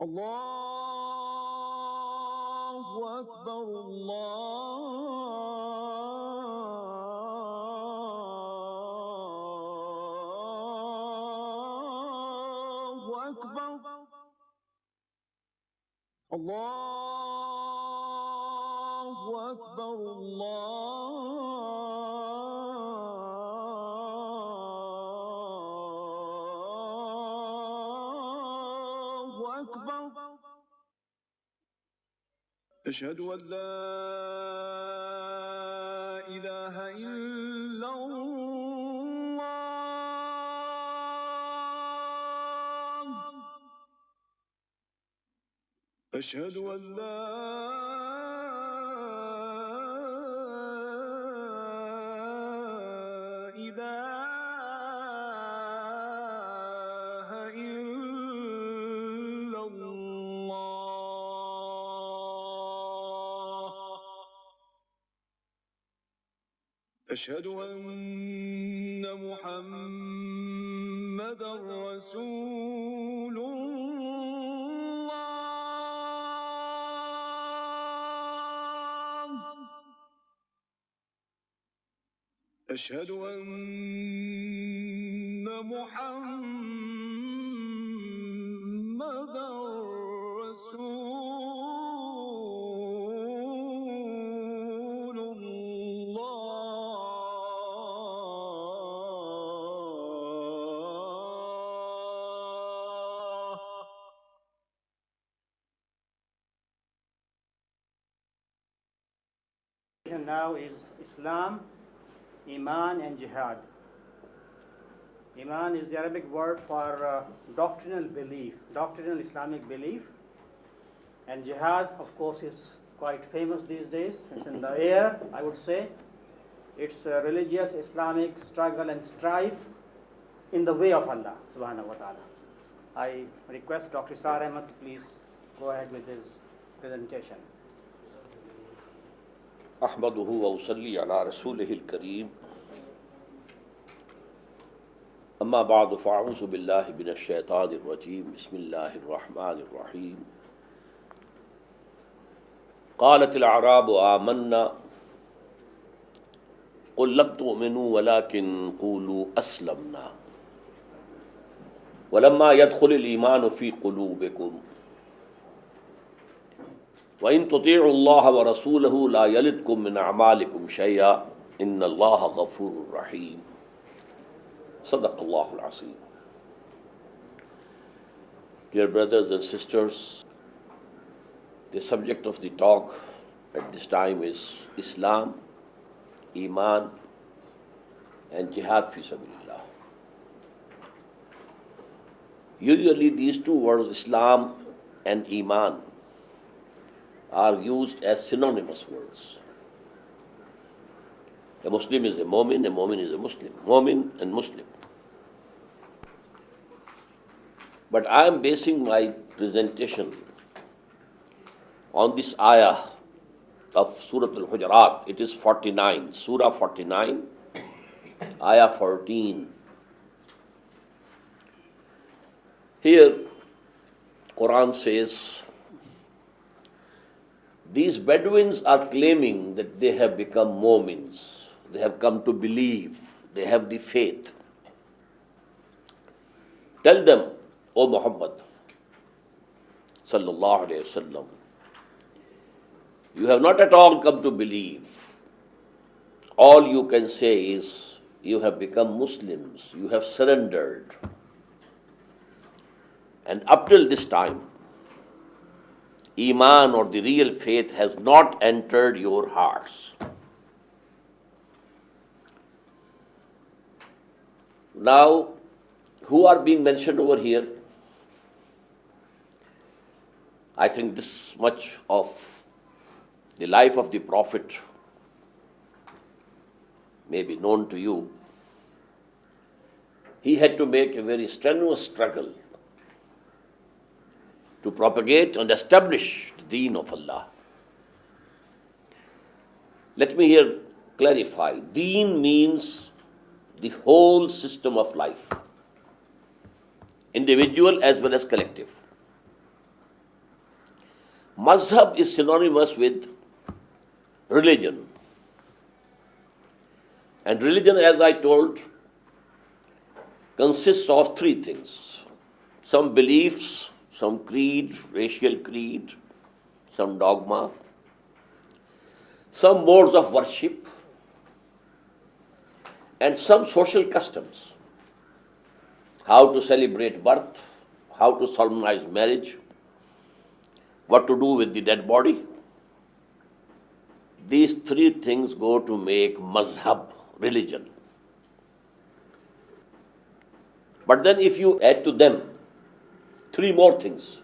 Allahu Akbar, Allahu Akbar, Allahu Akbar, Allahu Akbar. أشهد أن لا إله إلا الله. أشهد أن لا إله إلا الله. أشهد أن محمدًا رسول الله. أشهد أن محمدًا رسول الله. Now is Islam, Emaan and Jihad. Emaan is the Arabic word for doctrinal belief, doctrinal Islamic belief. And Jihad, of course, is quite famous these days. It's in the air, I would say. It's a religious Islamic struggle and strife in the way of Allah subhanahu wa ta'ala. I request Dr. Israr to please go ahead with his presentation. أحمده وأصلي على رسوله الكريم أما بعد فأعوذ بالله من الشيطان الرجيم بسم الله الرحمن الرحيم قالت الأعراب آمنا قل لم تؤمنوا ولكن قولوا أسلمنا ولما يدخل الإيمان في قلوبكم وَإِن تُطِيعُوا اللَّهَ وَرَسُولَهُ لَا يَلِدْكُم مِّنْ أَعْمَالِكُمْ شَيْئًا إِنَّ اللَّهَ غَفُورٌ رَحِيمٌ. صدق الله العظيم. Dear brothers and sisters, the subject of the talk at this time is Islam, Iman, and Jihad fi sabilillah. Usually these two words, Islam and Iman, are used as synonymous words. A Muslim is a Mu'min is a Muslim. Mu'min and Muslim. But I am basing my presentation on this ayah of Surah Al-Hujurat. It is 49, Surah 49, ayah 14. Here, Quran says, these Bedouins are claiming that they have become Mu'mins. They have come to believe. They have the faith. Tell them, O Muhammad, sallallahu alayhi wasallam, you have not at all come to believe. All you can say is, you have become Muslims. You have surrendered. And up till this time, Iman or the real faith has not entered your hearts. Now, who are being mentioned over here? I think this much of the life of the Prophet may be known to you. He had to make a very strenuous struggle to propagate and establish the Deen of Allah. Let me here clarify. Deen means the whole system of life, individual as well as collective. Mazhab is synonymous with religion. And religion, as I told, consists of three things: some beliefs, some creed, racial creed, some dogma, some modes of worship, and some social customs. How to celebrate birth, how to solemnize marriage, what to do with the dead body. These three things go to make mazhab, religion. But then if you add to them three more things: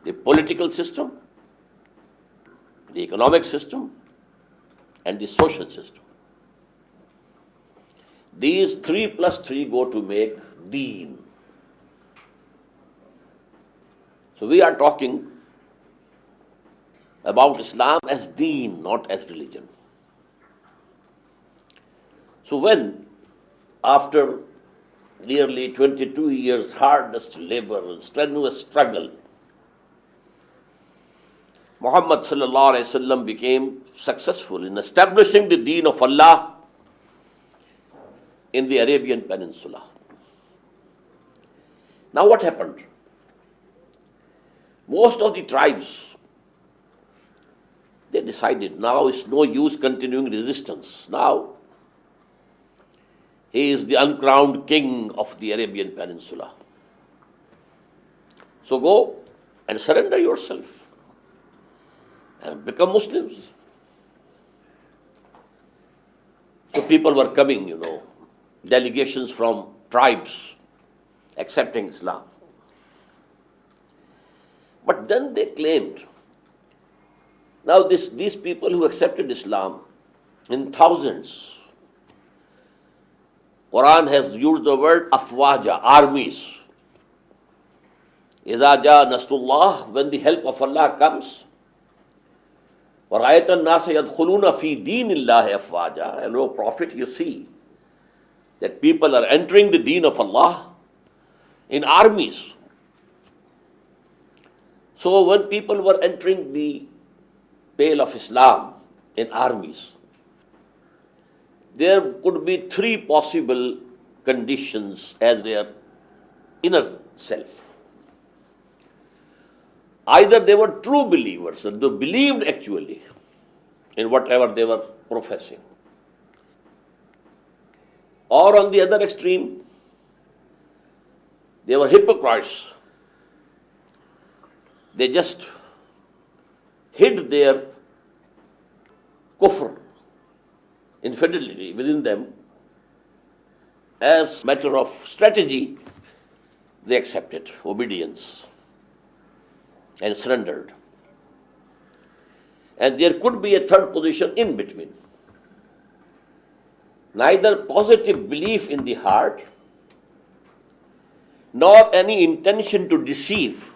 the political system, the economic system, and the social system. These 3 plus 3 go to make Deen. So we are talking about Islam as Deen, not as religion. So when, after nearly 22 years hardest labor and strenuous struggle, Muhammad sallallahu alaihi wasallam became successful in establishing the Deen of Allah in the Arabian Peninsula. Now what happened? Most of the tribes, they decided now it's no use continuing resistance. Now he is the uncrowned king of the Arabian Peninsula. So go and surrender yourself and become Muslims. So people were coming, delegations from tribes accepting Islam. But then they claimed, now these people who accepted Islam in thousands, Quran has used the word afwaja, armies. Iza ja nasrullah, when the help of Allah comes, وَرَأَيْتَ النَّاسَ يَدْخُلُونَ فِي دِينِ اللَّهِ أَفْوَاجًا. And O Prophet, you see that people are entering the deen of Allah in armies. So when people were entering the pale of Islam in armies, there could be three possible conditions as their inner self. Either they were true believers, and they believed actually in whatever they were professing. Or on the other extreme, they were hypocrites. They just hid their kufr, infidelity within them. As matter of strategy, they accepted obedience and surrendered. And there could be a third position in between. Neither positive belief in the heart, nor any intention to deceive.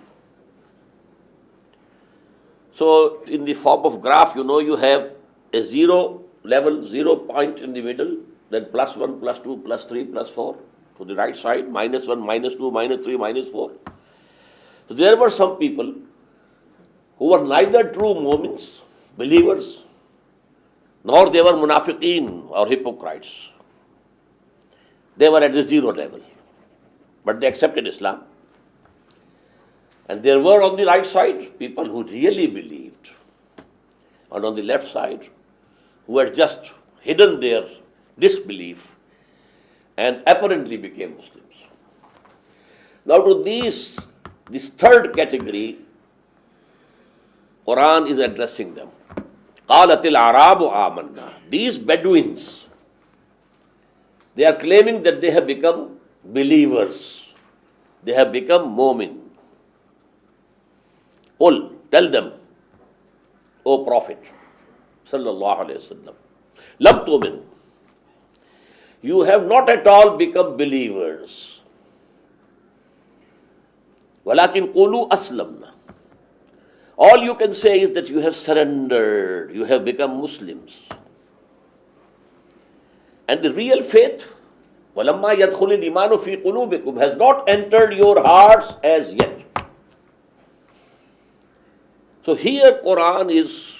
So in the form of graph, you have a zero level, 0 point in the middle, then +1, +2, +3, +4 to the right side, -1, -2, -3, -4. So there were some people who were neither true mu'mins, believers, nor they were munafiqeen or hypocrites. They were at the 0 level, but they accepted Islam. And there were on the right side people who really believed, and on the left side who had just hidden their disbelief and apparently became Muslims. Now to this third category, Quran is addressing them. قَالَتِ الْأَعْرَابُ آمَنَّا. These Bedouins, they are claiming that they have become believers. They have become mu'min. Qul, tell them, O Prophet, sallallahu alayhi wa sallam, lam tu'min. You have not at all become believers. وَلَكِنْ قُولُوا أَسْلَمْنَا. All you can say is that you have surrendered, you have become Muslims. And the real faith, وَلَمَّا يَدْخُلِ الْإِيمَانُ فِي قُلُوبِكُمْ, has not entered your hearts as yet. So here Quran is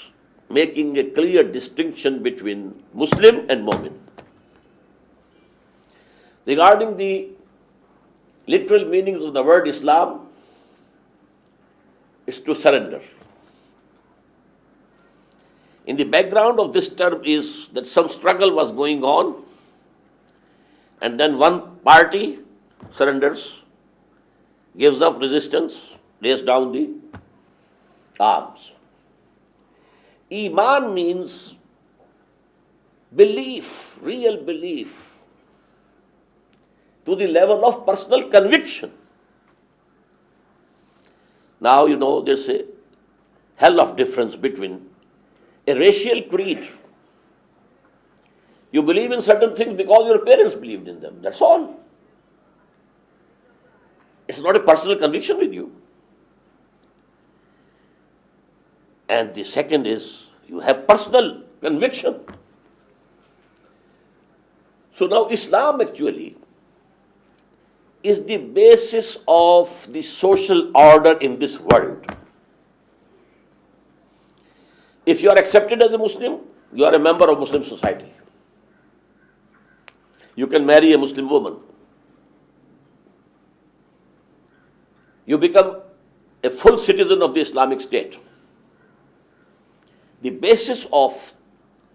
making a clear distinction between Muslim and Mu'min. Regarding the literal meanings of the word Islam, is to surrender. In the background of this term is that some struggle was going on, and then one party surrenders, gives up resistance, lays down the arms. Emaan means belief, real belief, to the level of personal conviction. Now, there's a hell of difference between a racial creed. You believe in certain things because your parents believed in them. That's all. It's not a personal conviction with you. And the second is you have personal conviction. So now Islam actually is the basis of the social order in this world. If you are accepted as a Muslim, you are a member of Muslim society. You can marry a Muslim woman. You become a full citizen of the Islamic State. The basis of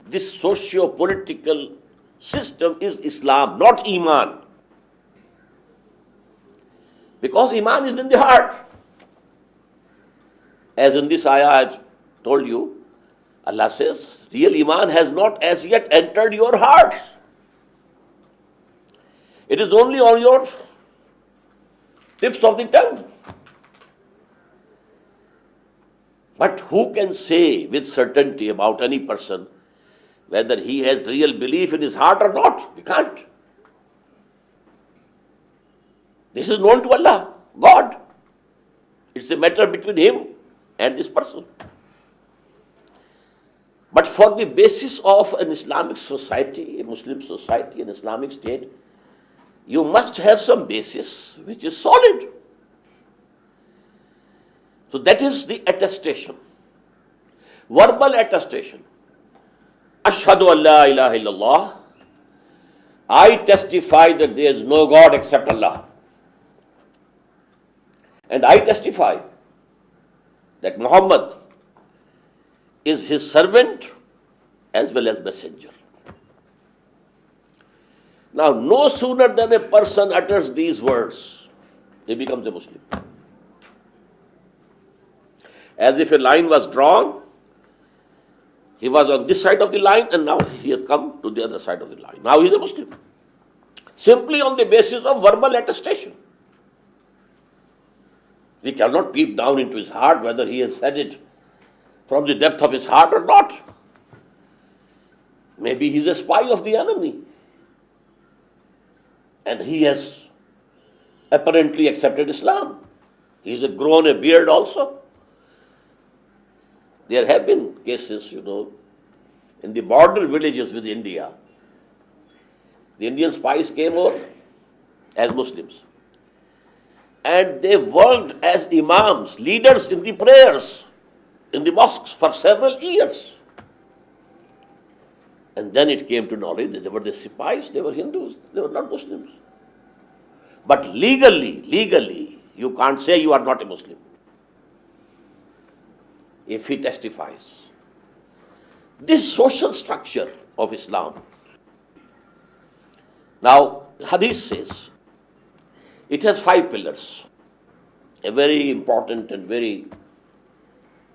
this socio-political system is Islam, not Emaan. Because Iman is in the heart. As in this ayah I've told you, Allah says, real Iman has not as yet entered your hearts. It is only on your tips of the tongue. But who can say with certainty about any person whether he has real belief in his heart or not? We can't. This is known to Allah, God. It's a matter between him and this person. But for the basis of an Islamic society, a Muslim society, an Islamic state, you must have some basis which is solid. So that is the attestation. Verbal attestation. Ashhadu an la ilaha illallah. I testify that there is no God except Allah. And I testify that Muhammad is his servant as well as messenger. Now, no sooner than a person utters these words, he becomes a Muslim. As if a line was drawn, he was on this side of the line and now he has come to the other side of the line. Now he is a Muslim. Simply on the basis of verbal attestation. We cannot peep down into his heart whether he has said it from the depth of his heart or not. Maybe he is a spy of the enemy. And he has apparently accepted Islam. He has grown a beard also. There have been cases, in the border villages with India. The Indian spies came over as Muslims. And they worked as imams, leaders in the prayers, in the mosques for several years. And then it came to knowledge that they were the spies, they were Hindus, they were not Muslims. But legally, you can't say you are not a Muslim if he testifies. This social structure of Islam. Now, Hadith says, it has 5 pillars. A very important and very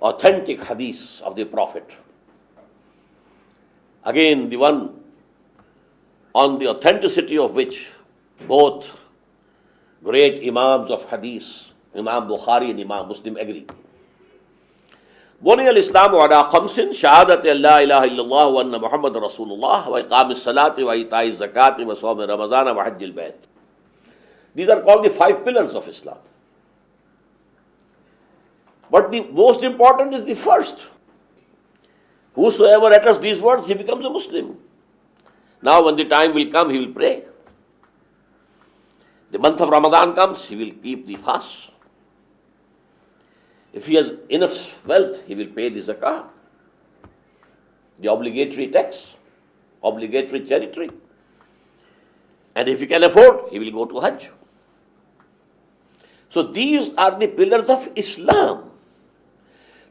authentic Hadith of the Prophet. Again, the one on the authenticity of which both great Imams of Hadith, Imam Bukhari and Imam Muslim, agree. بني الإسلام على 5 شهادة أن لا إله إلا الله وأن محمد رسول الله وإقام الصلاة وإيتاء الزكاة وصوم رمضان وحج البيت. These are called the 5 pillars of Islam. But the most important is the first. Whosoever utters these words, he becomes a Muslim. Now when the time will come, he will pray. The month of Ramadan comes, he will keep the fast. If he has enough wealth, he will pay the zakah, the obligatory tax, obligatory charity. And if he can afford, he will go to Hajj. So these are the pillars of Islam.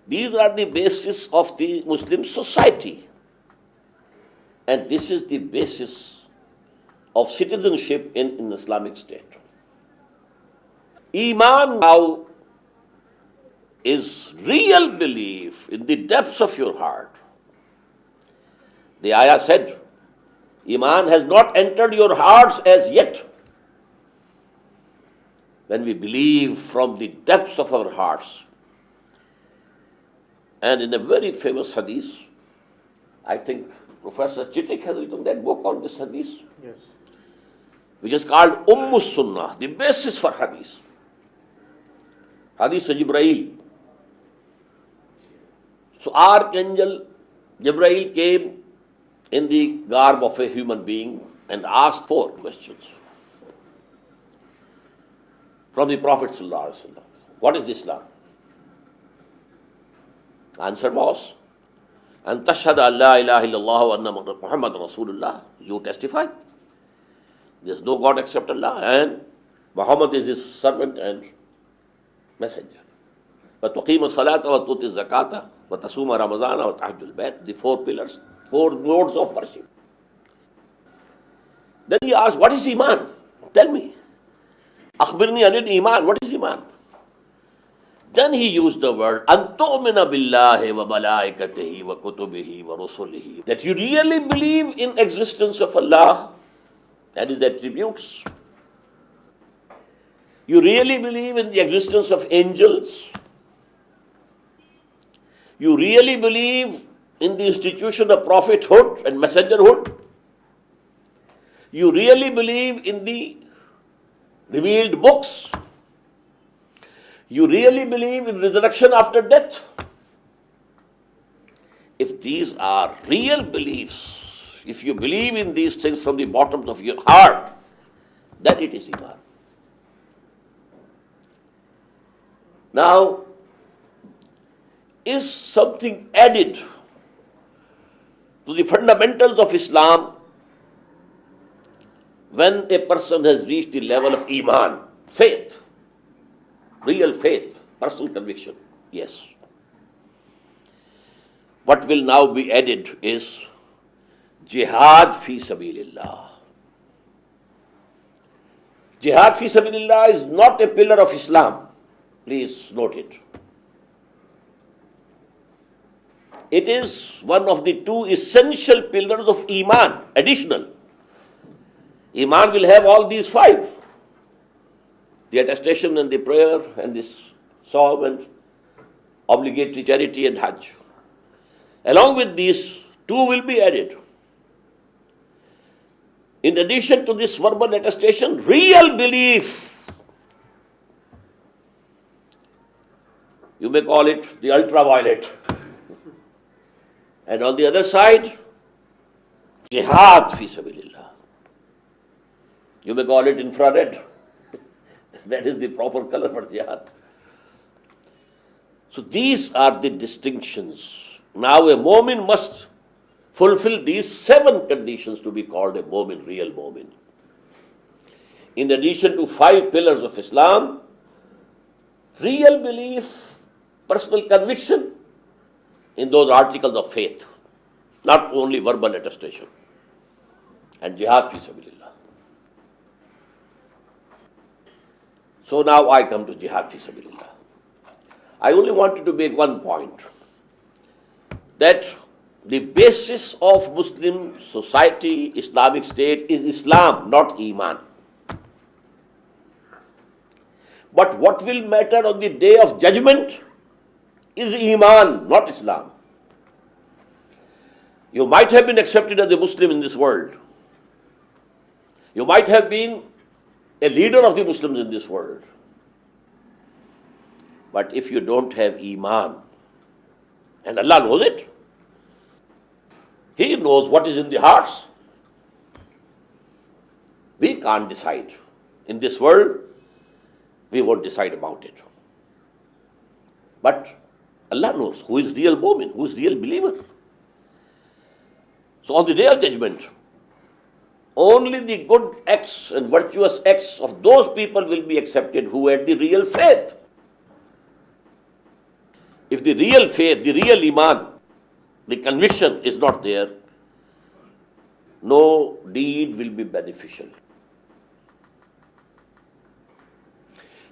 These are the basis of the Muslim society. And this is the basis of citizenship in an Islamic state. Iman now is real belief in the depths of your heart. The ayah said, Iman has not entered your hearts as yet. When we believe from the depths of our hearts. And in a very famous hadith, I think Professor Chittik has written that book on this hadith. Yes. Which is called Sunnah, the basis for hadith. Hadith of Ibraheem. So Archangel Jibreel came in the garb of a human being and asked 4 questions from the Prophet ﷺ. What is Islam? Answer was, An tashhada an la ilaha illallah wa anna Muhammad Rasulullah. You testify. There is no God except Allah and Muhammad is his servant and messenger. وَتُقِيمَ الصَّلَاةَ وَتُؤْتِ الزَّكَاةَ وَتَصُومَ رَمَضَانَ وَتَحُجُّ الْبَيْتَ. The 4 pillars, 4 modes of worship. Then he asked, what is Iman? Tell me. Akhbirni anil Iman. What is Iman? Then he used the word an tu'mina billahi wa malaikatihi wa kutubihi wa rusulihi. That you really believe in existence of Allah and His attributes. You really believe in the existence of angels. You really believe in the institution of prophethood and messengerhood. You really believe in the revealed books. You really believe in resurrection after death. If these are real beliefs, if you believe in these things from the bottom of your heart, then it is Iman. Now, is something added to the fundamentals of Islam when a person has reached the level of Iman, faith, real faith, personal conviction? Yes. What will now be added is Jihad fi sabilillah. Jihad fi sabilillah is not a pillar of Islam. Please note it. It is one of the 2 essential pillars of Iman, additional. Iman will have all these 5. The attestation and the prayer and this psalm and obligatory charity and Hajj. Along with these, 2 will be added. In addition to this verbal attestation, real belief. You may call it the ultraviolet. And on the other side, Jihad fi sabilillah. You may call it infrared. That is the proper color for Jihad. So these are the distinctions. Now a Mu'min must fulfill these 7 conditions to be called a Mu'min, real Mu'min. In addition to 5 pillars of Islam, real belief, personal conviction in those articles of faith, not only verbal attestation, and Jihad fi sabilillah. So now I come to Jihad fi sabilillah. I only wanted to make one point, that the basis of Muslim society, Islamic state, is Islam, not Iman. But what will matter on the day of judgment is Iman, not Islam. You might have been accepted as a Muslim in this world. You might have been a leader of the Muslims in this world. But if you don't have Iman, and Allah knows it, He knows what is in the hearts. We can't decide. In this world, we won't decide about it. But Allah knows who is real mu'min, who is real believer. So on the day of judgment, only the good acts and virtuous acts of those people will be accepted who had the real faith. If the real faith, the real iman, the conviction is not there, no deed will be beneficial.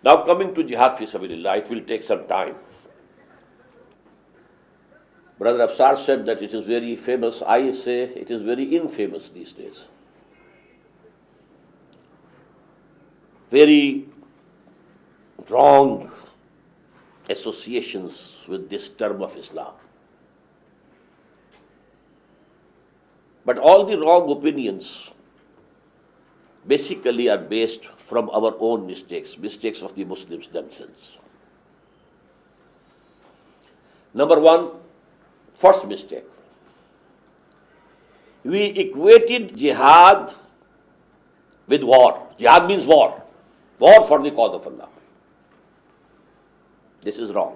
Now coming to jihad fi sabilillah, it will take some time. Brother Afsar said that it is very famous. I say it is very infamous these days. Very wrong associations with this term of Islam. But all the wrong opinions basically are based from our own mistakes of the Muslims themselves. Number one, first mistake. We equated jihad with war. Jihad means war. War for the cause of Allah. This is wrong.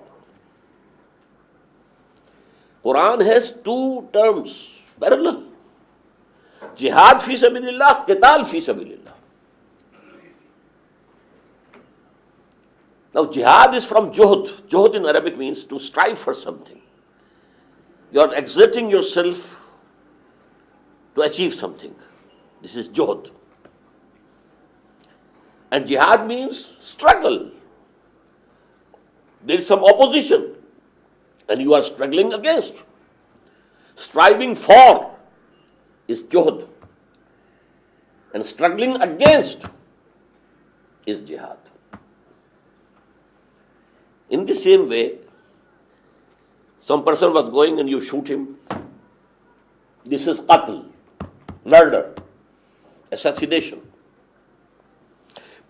Quran has two terms parallel. Jihad fi sabilillah, qital fi sabilillah. Now jihad is from juhd. Juhd in Arabic means to strive for something. You are exerting yourself to achieve something. This is juhd. And jihad means struggle. There is some opposition and you are struggling against. Striving for is juhd. And struggling against is jihad. In the same way, some person was going and you shoot him. This is qatl, murder, assassination.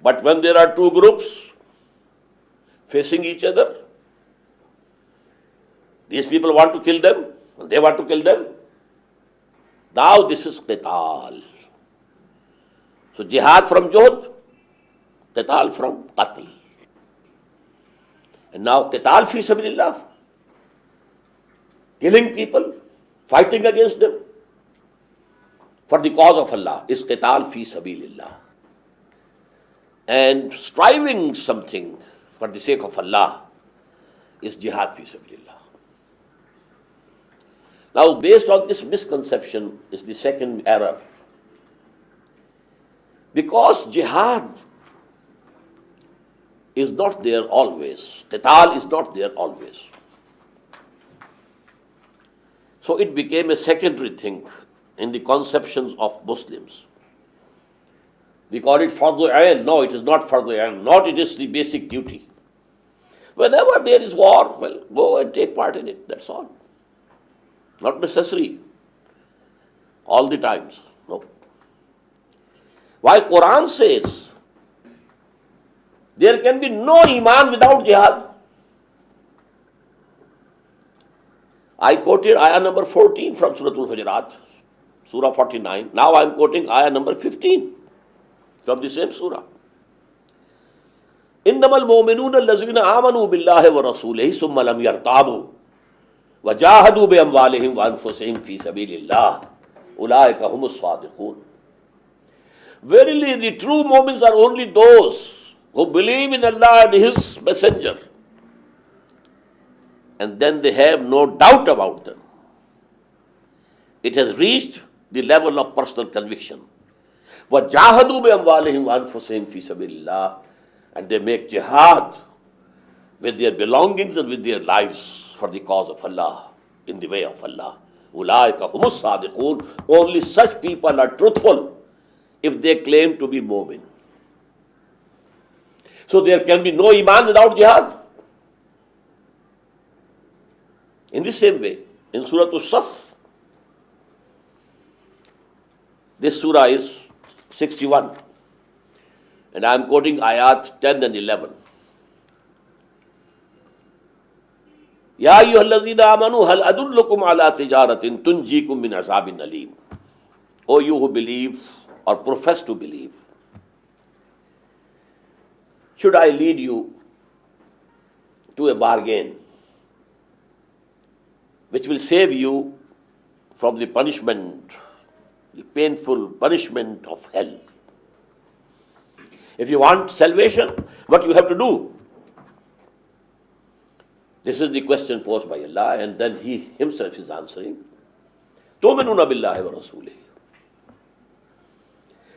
But when there are two groups facing each other, these people want to kill them, they want to kill them. Now this is qital. So jihad from juhd, qital from qatl. And now qital fi sabilillah, killing people, fighting against them for the cause of Allah is qital fi sabilillah. And striving something for the sake of Allah is jihad fi sabilillah. Now, based on this misconception is the second error. Because jihad is not there always, qital is not there always. So it became a secondary thing in the conceptions of Muslims. We call it fardhu ayn. No, it is not fardhu ayn. Not it is the basic duty. Whenever there is war, well, go and take part in it. That's all. Not necessary. All the times. No. While Quran says there can be no iman without jihad. I quoted ayah number 14 from Surah Al-Hujurat, Surah 49. Now I am quoting ayah number 15 from the same surah. إِنَّمَا الْمُؤْمِنُونَ الَّذِينَ آمَنُوا بِاللَّهِ وَرَسُولِهِ ثُمَّ لَمْ يَرْتَابُوا وَجَاهَدُوا بِأَمْوَالِهِمْ وَأَنفُسِهِمْ فِي سَبِيلِ اللَّهِ أُولَٰئِكَ هُمُ الصَّادِقُونَ. Verily, the true mu'mins are only those who believe in Allah and His Messenger, and then they have no doubt about them. It has reached the level of personal conviction. وَجَاهَدُوا بِأَمْوَالِهِمْ وَأَنفُسِهِمْ فِي سَبِيلِ اللَّهِ. And they make jihad with their belongings and with their lives for the cause of Allah, in the way of Allah. أُولَٰئِكَ هُمُ الصَّادِقُونَ. Only such people are truthful if they claim to be mu'min. So there can be no iman without jihad. In the same way, in Surah As-Saff, this surah is 61, and I am quoting ayat 10 and 11. Ya ayyuhalladhina amanu hal adullukum ala tijaratin tunjikum min azabin alim. O you who believe or profess to believe, should I lead you to a bargain which will save you from the punishment, the painful punishment of hell. If you want salvation, what you have to do? This is the question posed by Allah, and then He Himself is answering. تُؤْمِنُونَ بِاللَّهِ وَرَسُولِهِ.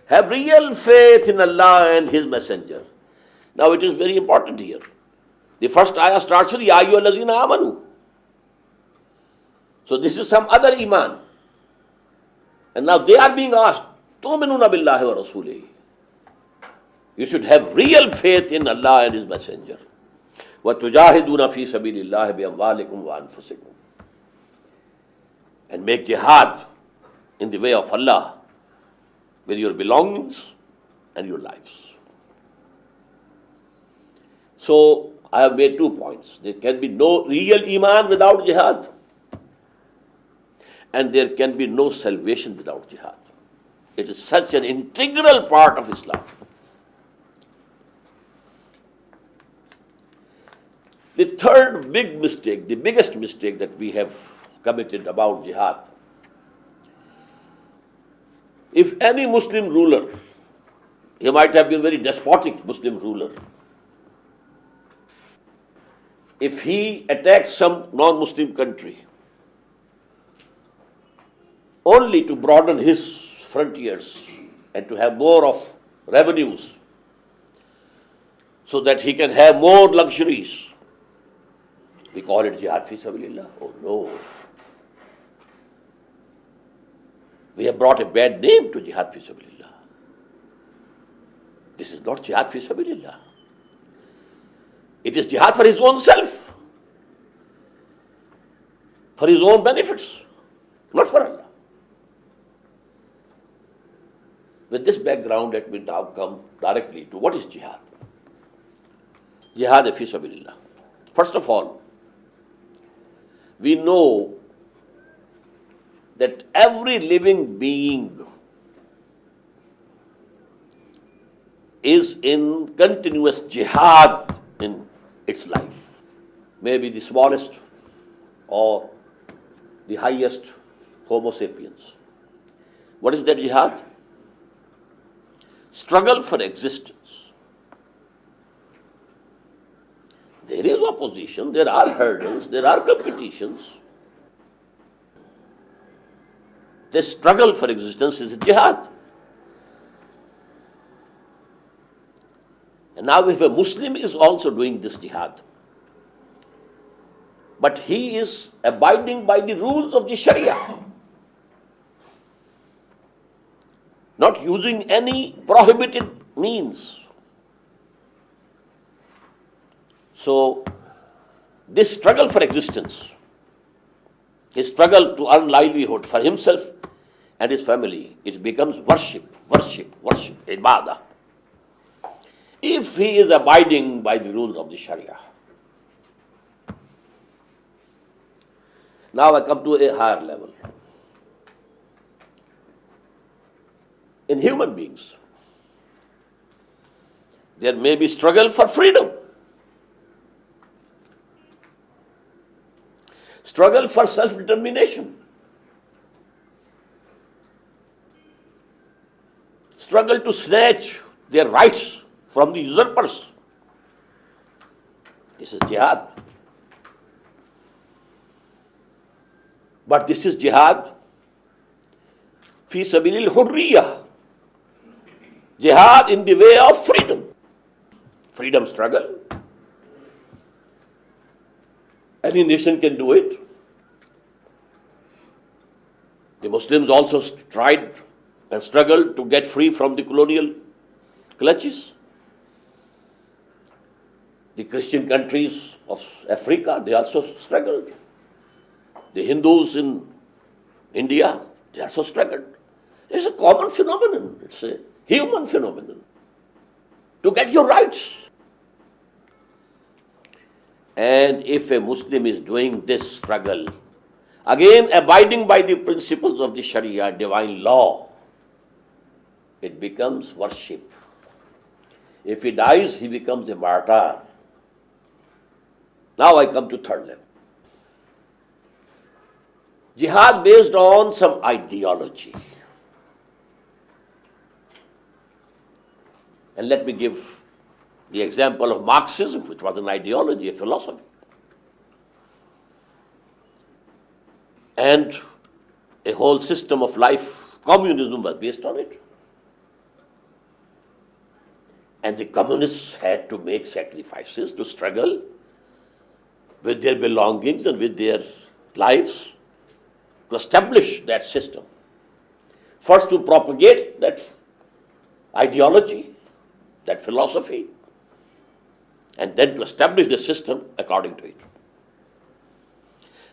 Have real faith in Allah and His Messenger. Now it is very important here. The first ayah starts with Ya ayyuhallazina amanu. So this is some other Iman. And now they are being asked, تُؤْمِنُونَ بِاللَّهِ وَرَسُولِهِ. You should have real faith in Allah and His Messenger. وَتُجَاهِدُونَ فِي سَبِيلِ اللَّهِ بِأَمْوَالِكُمْ وَأَنفُسِكُمْ. And make jihad in the way of Allah with your belongings and your lives. So I have made 2 points. There can be no real Iman without jihad, and there can be no salvation without jihad. It is such an integral part of Islam. The third big mistake, the biggest mistake that we have committed about jihad, if any Muslim ruler, he might have been a very despotic Muslim ruler, if he attacks some non-Muslim country only to broaden his frontiers and to have more of revenues so that he can have more luxuries, we call it jihad fi sabilillah. Oh no. We have brought a bad name to jihad fi sabilillah. This is not jihad fi sabilillah. It is jihad for his own self, for his own benefits, not for Allah. With this background, let me now come directly to what is jihad. Jihad fi sabilillah. First of all, we know that every living being is in continuous jihad in its life. Maybe the smallest or the highest Homo sapiens. What is that jihad? Struggle for existence. There is opposition, there are hurdles, there are competitions. The struggle for existence is a jihad. And now if a Muslim is also doing this jihad, but he is abiding by the rules of the Sharia, not using any prohibited means. So this struggle for existence, his struggle to earn livelihood for himself and his family, it becomes worship, ibadah. If he is abiding by the rules of the Sharia. Now I come to a higher level. In human beings, there may be struggle for freedom, struggle for self-determination, struggle to snatch their rights from the usurpers. This is jihad. But this is jihad fi sabilil hurriyah. Jihad in the way of freedom. Freedom struggle. Any nation can do it. The Muslims also tried and struggled to get free from the colonial clutches. The Christian countries of Africa, they also struggled. The Hindus in India, they also struggled. It's a common phenomenon. It's a human phenomenon. To get your rights. And if a Muslim is doing this struggle, again abiding by the principles of the Sharia, divine law, it becomes worship. If he dies, he becomes a martyr. Now I come to third level. Jihad based on some ideology. And let me give the example of Marxism, which was an ideology, a philosophy. And a whole system of life, communism, was based on it. And the communists had to make sacrifices, to struggle with their belongings and with their lives to establish that system. First, to propagate that ideology, that philosophy, and then to establish the system according to it.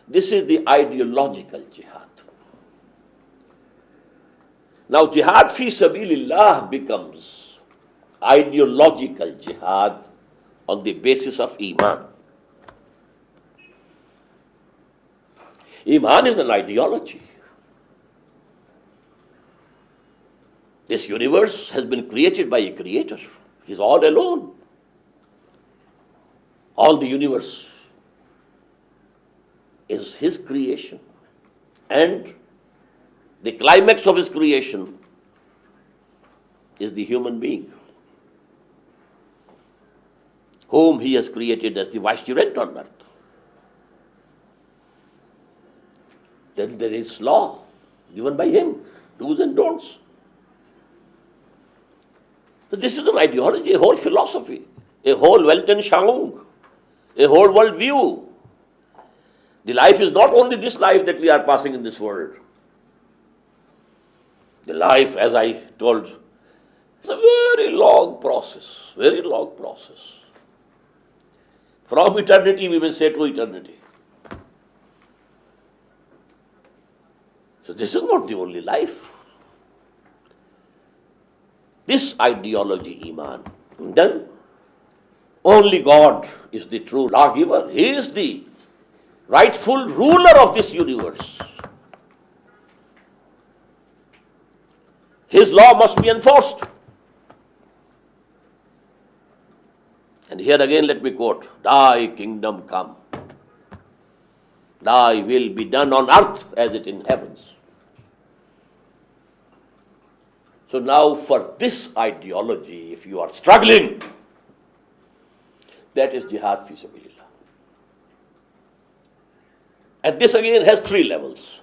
This is the ideological jihad. Now, jihad fi sabilillah becomes ideological jihad on the basis of Iman. Iman is an ideology. This universe has been created by a creator. He's all alone. All the universe is his creation. And the climax of his creation is the human being, whom he has created as the vicegerent on earth. Then there is law given by him, do's and don'ts. So this is an ideology, a whole philosophy, a whole Weltanschauung, a whole world view. The life is not only this life that we are passing in this world. The life, as I told, is a very long process, very long process. From eternity, we will say, to eternity. So this is not the only life. This ideology, Iman, then only God is the true lawgiver. He is the rightful ruler of this universe. His law must be enforced. And here again let me quote, "Thy kingdom come, thy will be done on earth as it in heavens." So now for this ideology, if you are struggling, that is jihad fi sabilillah. And this again has three levels.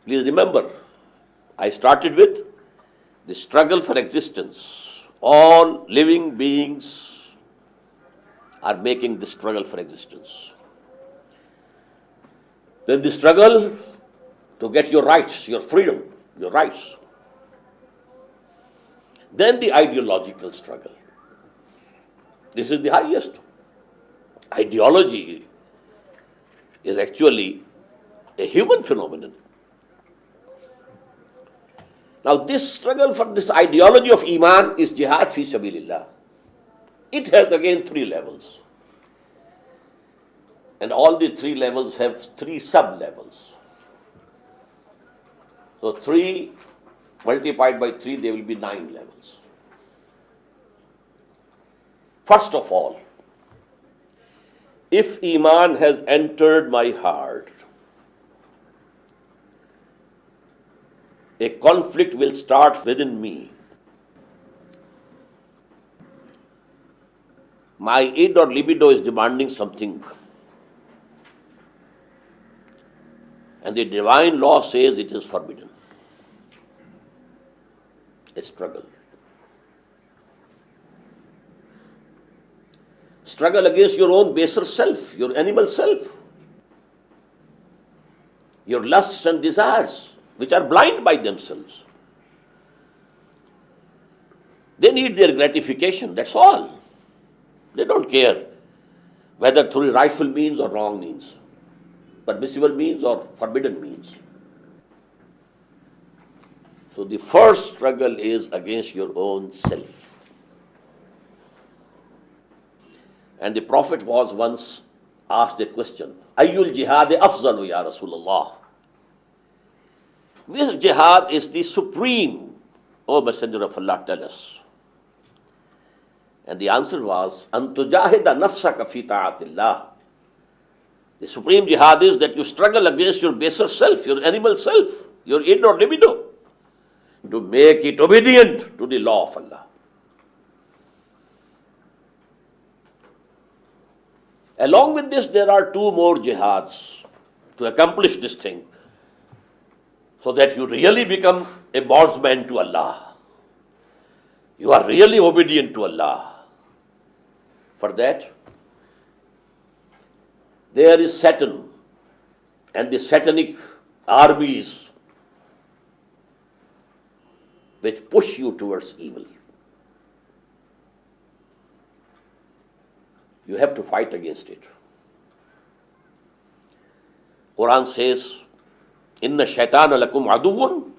Please remember, I started with the struggle for existence. All living beings are making the struggle for existence. Then the struggle to get your rights, your freedom, your rights. Then the ideological struggle. This is the highest. Ideology is actually a human phenomenon. Now this struggle for this ideology of Iman is jihad fi sabilillah. It has again three levels. And all the three levels have three sub-levels. So 3 multiplied by 3, there will be 9 levels. First of all, if Iman has entered my heart, a conflict will start within me. My id or libido is demanding something. And the divine law says it is forbidden. A struggle. Struggle against your own baser self, your animal self, your lusts and desires, which are blind by themselves. They need their gratification, that's all. They don't care whether through rightful means or wrong means, permissible means or forbidden means. So the first struggle is against your own self. And the Prophet was once asked a question, Ayyul jihad afzalu ya Rasulullah? Which jihad is the supreme, O Messenger of Allah, tell us. And the answer was, An tujahida nafsaka fi ta'atillah. The supreme jihad is that you struggle against your baser self, your animal self, your id or libido, to make it obedient to the law of Allah. Along with this, there are two more jihads to accomplish this thing, so that you really become a bondsman to Allah. You are really obedient to Allah. For that, there is Satan and the satanic armies which push you towards evil. You have to fight against it. Quran says, Inna shaitana lakum aduwwun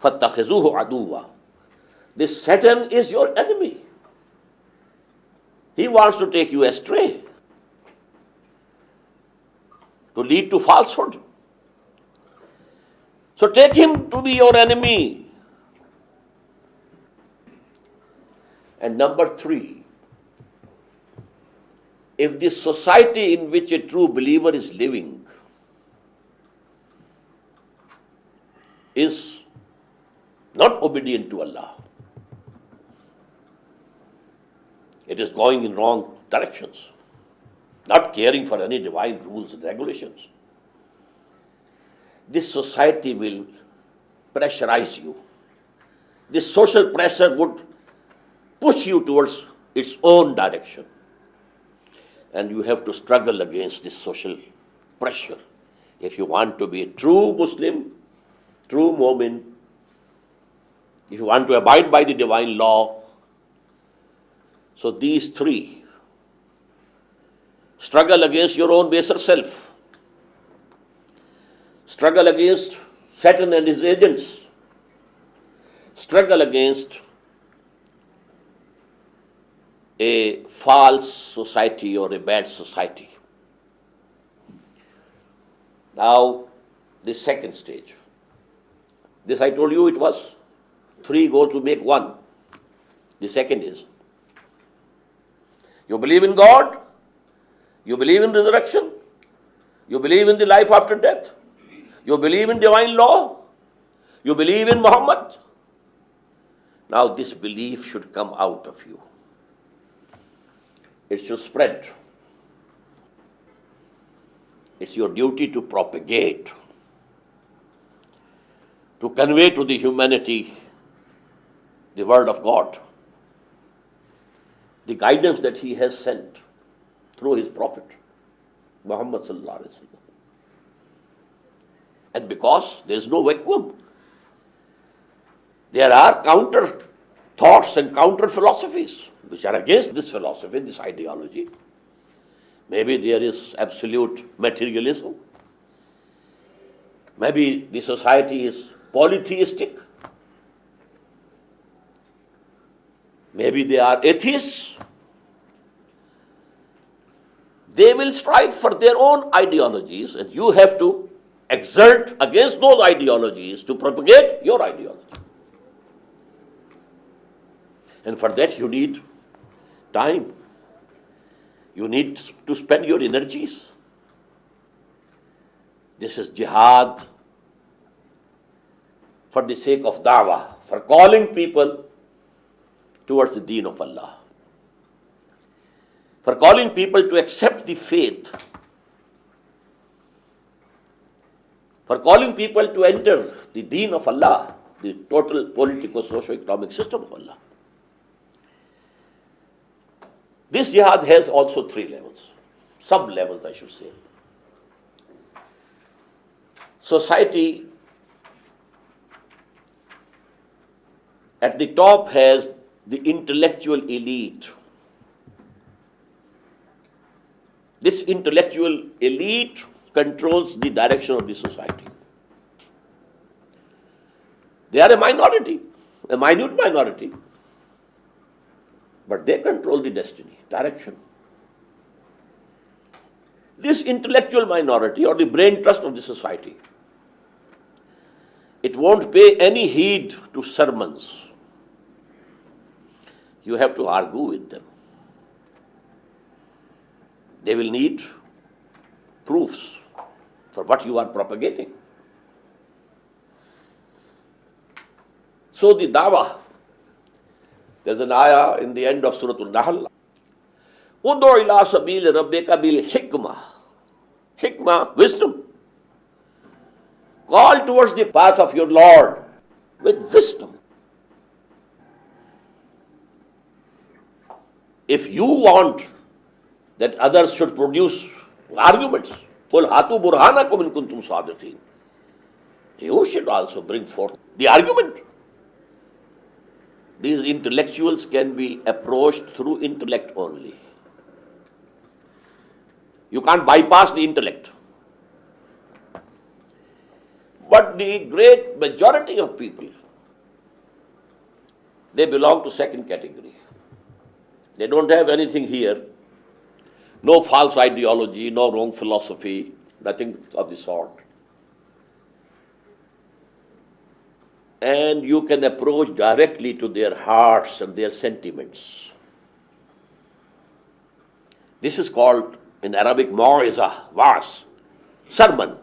fattakhizuhu aduwwa. This Satan is your enemy. He wants to take you astray, to lead to falsehood. So take him to be your enemy. And number three, if the society in which a true believer is living is not obedient to Allah, it is going in wrong directions, not caring for any divine rules and regulations, this society will pressurize you. This social pressure would push you towards its own direction. And you have to struggle against this social pressure if you want to be a true Muslim, true Mu'min, if you want to abide by the divine law. So these three: struggle against your own baser self, struggle against Satan and his agents, struggle against a false society or a bad society. Now, the second stage. This I told you it was 3 go to make 1. The second is, you believe in God, you believe in resurrection, you believe in the life after death, you believe in divine law, you believe in Muhammad. Now this belief should come out of you. It should spread. It's your duty to propagate, to convey to the humanity the word of God, the guidance that He has sent through His Prophet, Muhammad sallallahu alaihi wasallam. And because there is no vacuum, there are counter thoughts and counter philosophies which are against this philosophy, this ideology. Maybe there is absolute materialism. Maybe the society is polytheistic. Maybe they are atheists. They will strive for their own ideologies, and you have to exert against those ideologies to propagate your ideology. And for that you need time. You need to spend your energies. This is jihad for the sake of da'wah, for calling people towards the Deen of Allah, for calling people to accept the faith, for calling people to enter the Deen of Allah, the total political, socio-economic system of Allah. This jihad has also 3 levels, sub-levels I should say. Society at the top has the intellectual elite. This intellectual elite controls the direction of the society. They are a minority, a minute minority, but they control the destiny, direction. This intellectual minority or the brain trust of the society, it won't pay any heed to sermons. You have to argue with them. They will need proofs for what you are propagating. So the dawah, there's an ayah in the end of Surah Al-Nahl. Udu ila sabil rabbika bil hikmah. Hikmah, wisdom. Call towards the path of your Lord with wisdom. If you want that others should produce arguments, قُلْ هَاتُوا بُرْهَانَكُمْ إِن كُنتُمْ صَادِقِينَ, you should also bring forth the argument. These intellectuals can be approached through intellect only. You can't bypass the intellect. But the great majority of people, they belong to second category. They don't have anything here, no false ideology, no wrong philosophy, nothing of the sort. And you can approach directly to their hearts and their sentiments. This is called in Arabic mau'iza, was, sermon.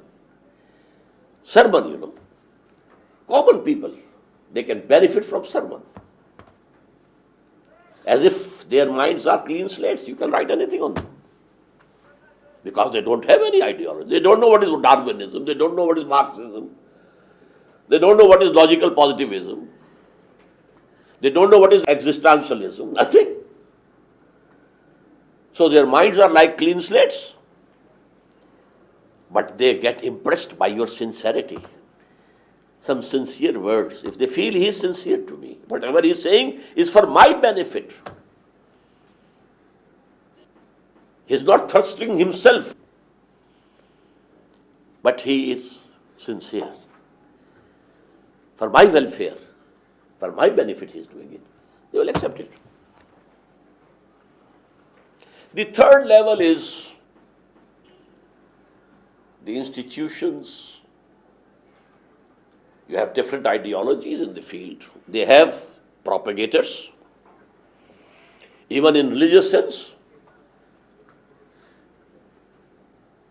Sermon, you know. Common people, they can benefit from sermon. As if their minds are clean slates, you can write anything on them. Because they don't have any ideology. They don't know what is Darwinism, they don't know what is Marxism, they don't know what is logical positivism, they don't know what is existentialism, nothing. So their minds are like clean slates. But they get impressed by your sincerity. Some sincere words. If they feel he is sincere to me, whatever he is saying is for my benefit. He is not thrusting himself, but he is sincere. For my welfare, for my benefit he is doing it. They will accept it. The third level is the institutions. You have different ideologies in the field. They have propagators. Even in religious sense,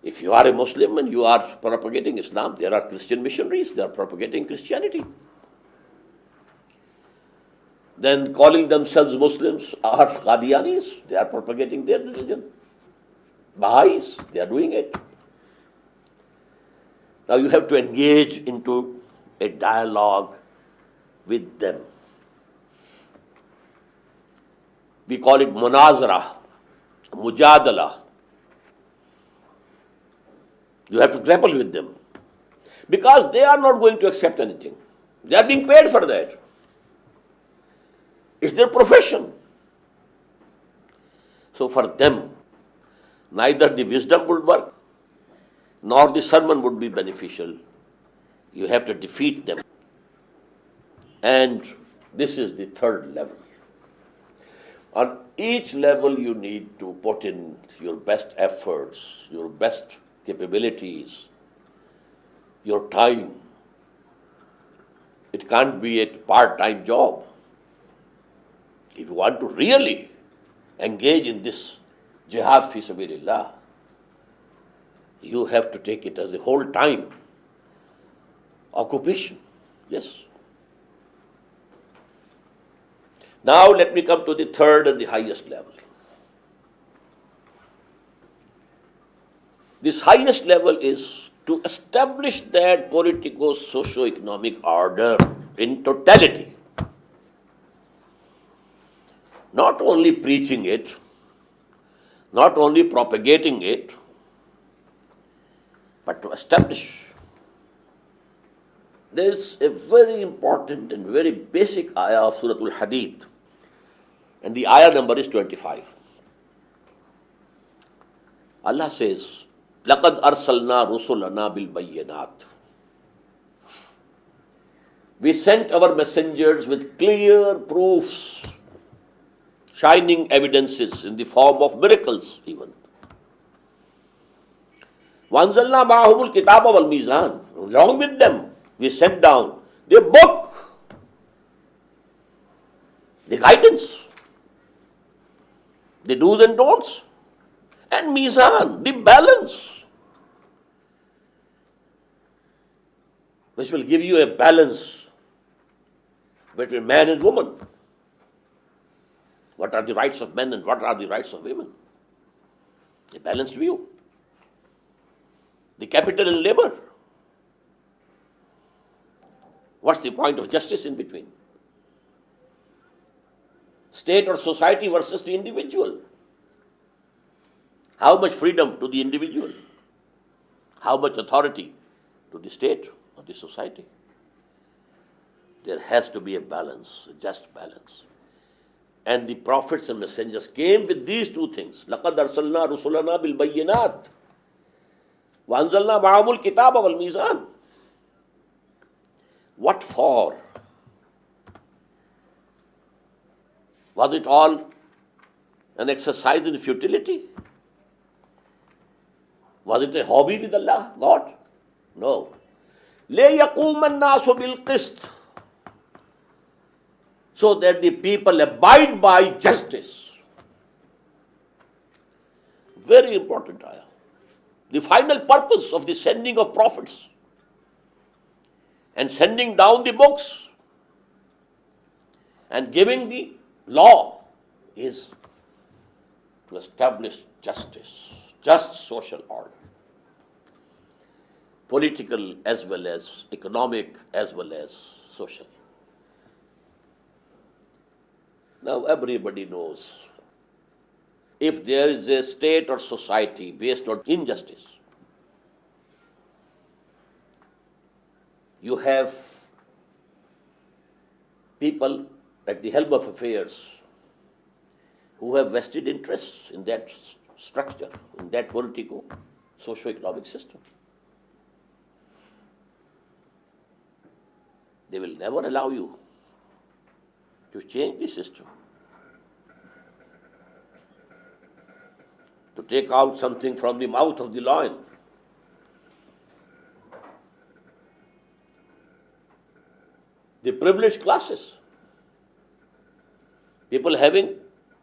if you are a Muslim and you are propagating Islam, there are Christian missionaries, they are propagating Christianity. Then calling themselves Muslims are Qadianis, they are propagating their religion. Baha'is, they are doing it. Now you have to engage into a dialogue with them. We call it munazara, mujadala. You have to grapple with them. Because they are not going to accept anything. They are being paid for that. It's their profession. So for them, neither the wisdom would work, nor the sermon would be beneficial. You have to defeat them. And this is the third level. On each level you need to put in your best efforts, your best capabilities, your time. It can't be a part-time job. If you want to really engage in this jihad fi sabilillah, you have to take it as a whole time occupation. Yes. Now let me come to the third and the highest level. This highest level is to establish that politico-socio-economic order in totality. Not only preaching it, not only propagating it, but to establish. There is a very important and very basic ayah of Surah Al-Hadid, and the ayah number is 25. Allah says, لَقَدْ أَرْسَلْنَا رُسُلَنَا بِالْبَيِّنَاتِ. We sent our messengers with clear proofs, shining evidences in the form of miracles even. وَأَنزَلْنَا مَعَهُمُ الْكِتَابَ وَالْمِيزَانَ. Along with them, we sent down the book, the guidance, the do's and don'ts, and mizan, the balance. which will give you a balance between man and woman. What are the rights of men and what are the rights of women? A balanced view. The capital and labor. What's the point of justice in between? State or society versus the individual. How much freedom to the individual? How much authority to the state or the society? There has to be a balance, a just balance. And the prophets and messengers came with these two things. لَقَدْ أَرْسَلْنَا رُسُلَنَا بِالْبَيِّنَاتِ وَأَنزَلْنَا مَعَهُمُ الْكِتَابَ وَالْمِيزَانَ. What for? Was it all an exercise in futility? Was it a hobby with Allah, God? No. لِيَقُومَ النَّاسُ بِالْقِسْطِ, so that the people abide by justice. Very important ayah. The final purpose of the sending of prophets and sending down the books and giving the law is to establish justice, just social order, political as well as economic as well as social. Now everybody knows, if there is a state or society based on injustice, you have people at the helm of affairs who have vested interests in that structure, in that political, socio-economic system. They will never allow you to change the system, to take out something from the mouth of the lion. The privileged classes, people having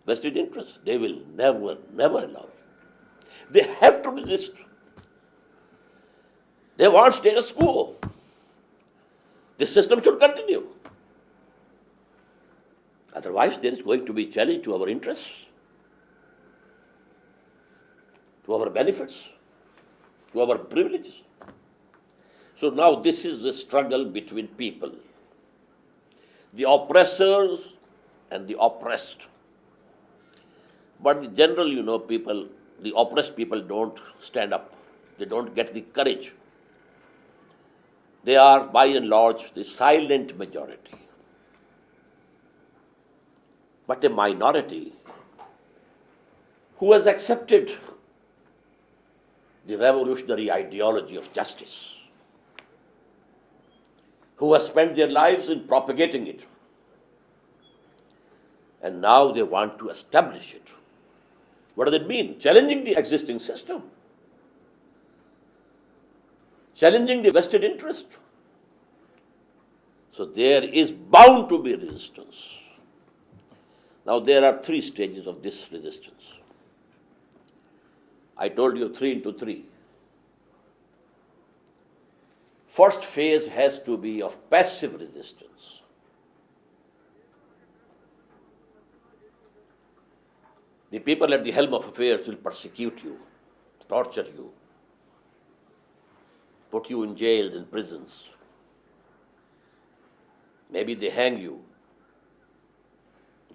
vested interests, they will never allow it. They have to resist. They want status quo. This system should continue. Otherwise, there is going to be challenge to our interests, to our benefits, to our privileges. So now this is the struggle between people, the oppressors and the oppressed. But in general, people, the oppressed people don't stand up. They don't get the courage. They are, by and large, the silent majority. But a minority who has accepted the revolutionary ideology of justice, who has spent their lives in propagating it, and now they want to establish it. What does it mean? Challenging the existing system, challenging the vested interest. So there is bound to be resistance. Now there are three stages of this resistance. I told you 3 into 3. First phase has to be of passive resistance. The people at the helm of affairs will persecute you, torture you, put you in jails and prisons. Maybe they hang you.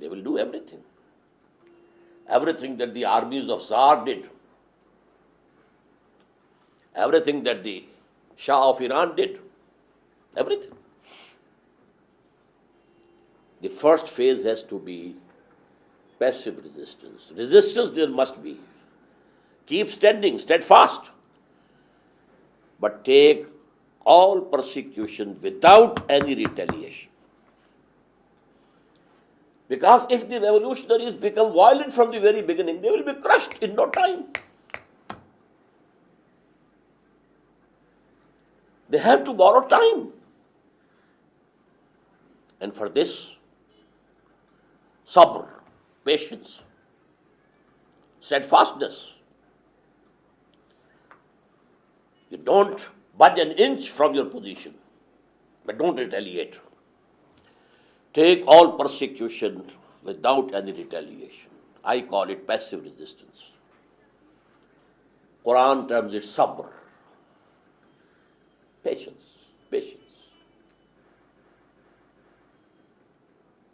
They will do everything. Everything that the armies of Tsar did. Everything that the Shah of Iran did. Everything. The first phase has to be passive resistance. Resistance there must be. Keep standing, steadfast. But take all persecution without any retaliation. Because if the revolutionaries become violent from the very beginning, they will be crushed in no time. They have to borrow time. And for this, sabr, patience, steadfastness. You don't budge an inch from your position. but don't retaliate. Take all persecution without any retaliation. I call it passive resistance. Quran terms it sabr. Patience, patience.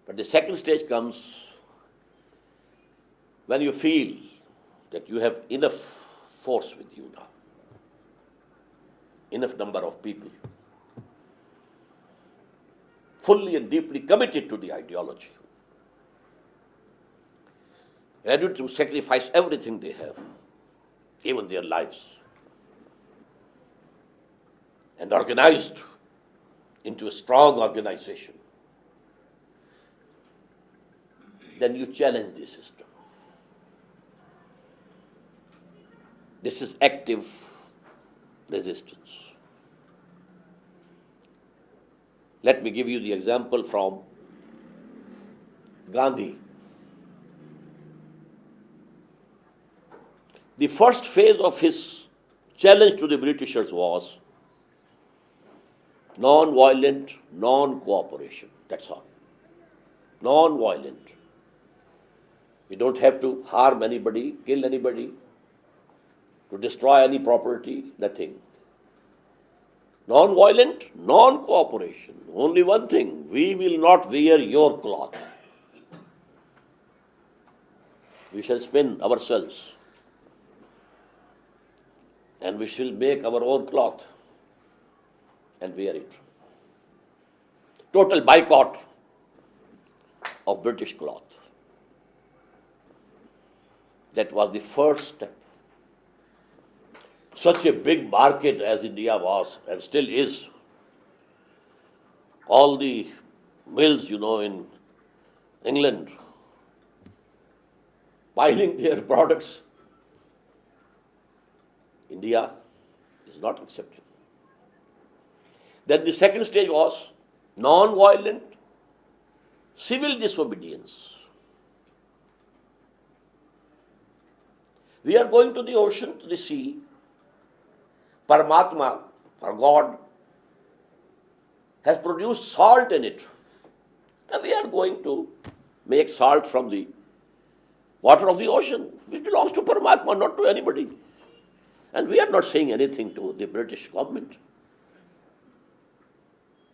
But the second stage comes when you feel that you have enough force with you now, enough number of people, fully and deeply committed to the ideology, ready to sacrifice everything they have, even their lives, and organized into a strong organization. Then you challenge the system. This is active resistance. Let me give you the example from Gandhi. The first phase of his challenge to the Britishers was non-violent, non-cooperation. That's all. Non-violent. We don't have to harm anybody, kill anybody, to destroy any property, nothing. Non-violent, non-cooperation. Only one thing, we will not wear your cloth. We shall spin ourselves and we shall make our own cloth and wear it. Total boycott of British cloth. That was the first step. Such a big market as India was and still is. All the mills, in England, piling their products. India is not accepting. Then the second stage was non-violent civil disobedience. We are going to the ocean, to the sea. Paramatma, or God, has produced salt in it. And we are going to make salt from the water of the ocean, which belongs to Paramatma, not to anybody. And we are not saying anything to the British government.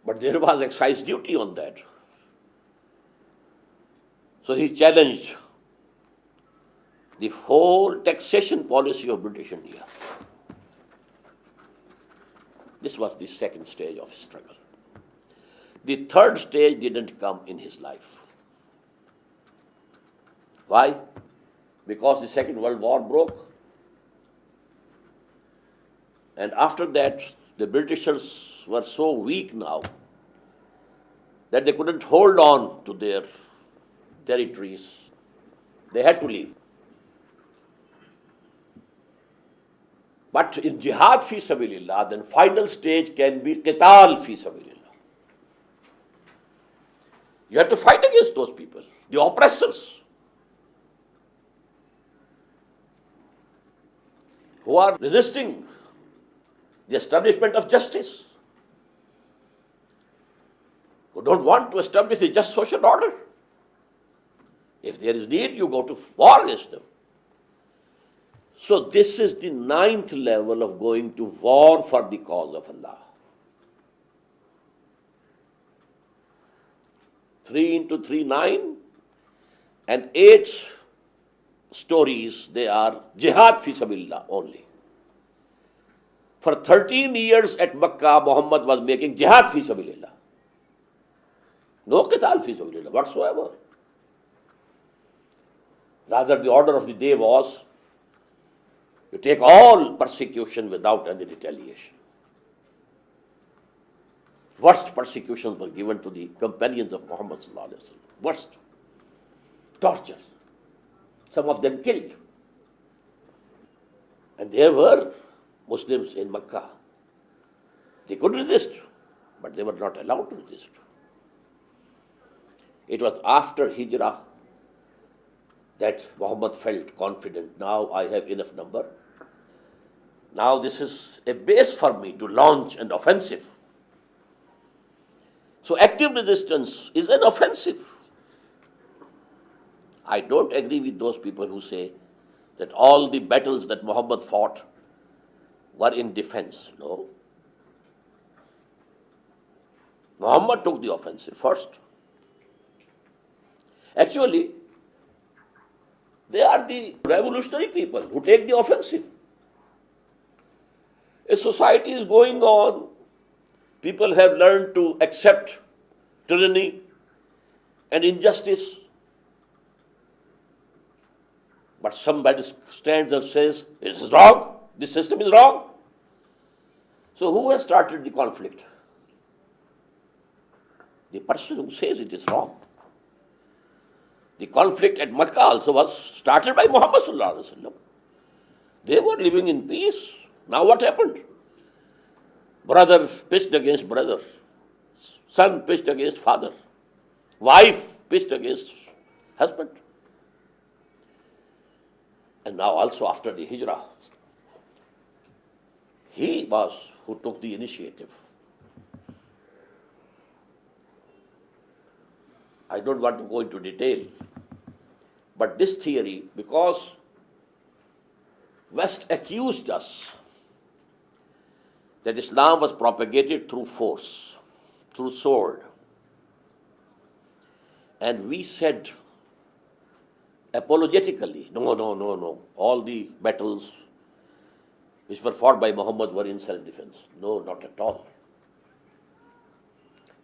But there was excise duty on that. So he challenged the whole taxation policy of British India. This was the second stage of struggle. The third stage didn't come in his life. Why? Because the Second World War broke. And after that, the Britishers were so weak now that they couldn't hold on to their territories. They had to leave. But in jihad fi sabilillah, then final stage can be qital fi sabilillah. You have to fight against those people, the oppressors, who are resisting the establishment of justice, who don't want to establish a just social order. If there is need, you go to war against them. So this is the 9th level of going to war for the cause of Allah. 3 into 3, 9, and 8 stories, they are jihad fi sabilillah only. For 13 years at Makkah, Muhammad was making jihad fi sabilillah. No qital fi sabilillah whatsoever. Rather, the order of the day was to take all persecution without any retaliation. Worst persecutions were given to the companions of Muhammad sallallahu alaihi wasallam. Worst. Torture. Some of them killed. And there were Muslims in Makkah. They could resist, but they were not allowed to resist. It was after Hijrah that Muhammad felt confident. Now I have enough number. Now this is a base for me to launch an offensive. So active resistance is an offensive. I don't agree with those people who say that all the battles that Muhammad fought were in defense. No. Muhammad took the offensive first. Actually, they are the revolutionary people who take the offensive. A society is going on. People have learned to accept tyranny and injustice. But somebody stands and says, it is wrong, this system is wrong. So who has started the conflict? The person who says it is wrong. The conflict at Makkah also was started by Muhammad sallallahu alaihi wasallam. They were living in peace. Now what happened? Brother pitched against brother. Son pitched against father. Wife pitched against husband. And now also after the hijrah, he was who took the initiative. I don't want to go into detail, but this theory, because West accused us that Islam was propagated through force, through sword, and we said apologetically, no, all the battles which were fought by Muhammad were in self-defense. No, not at all.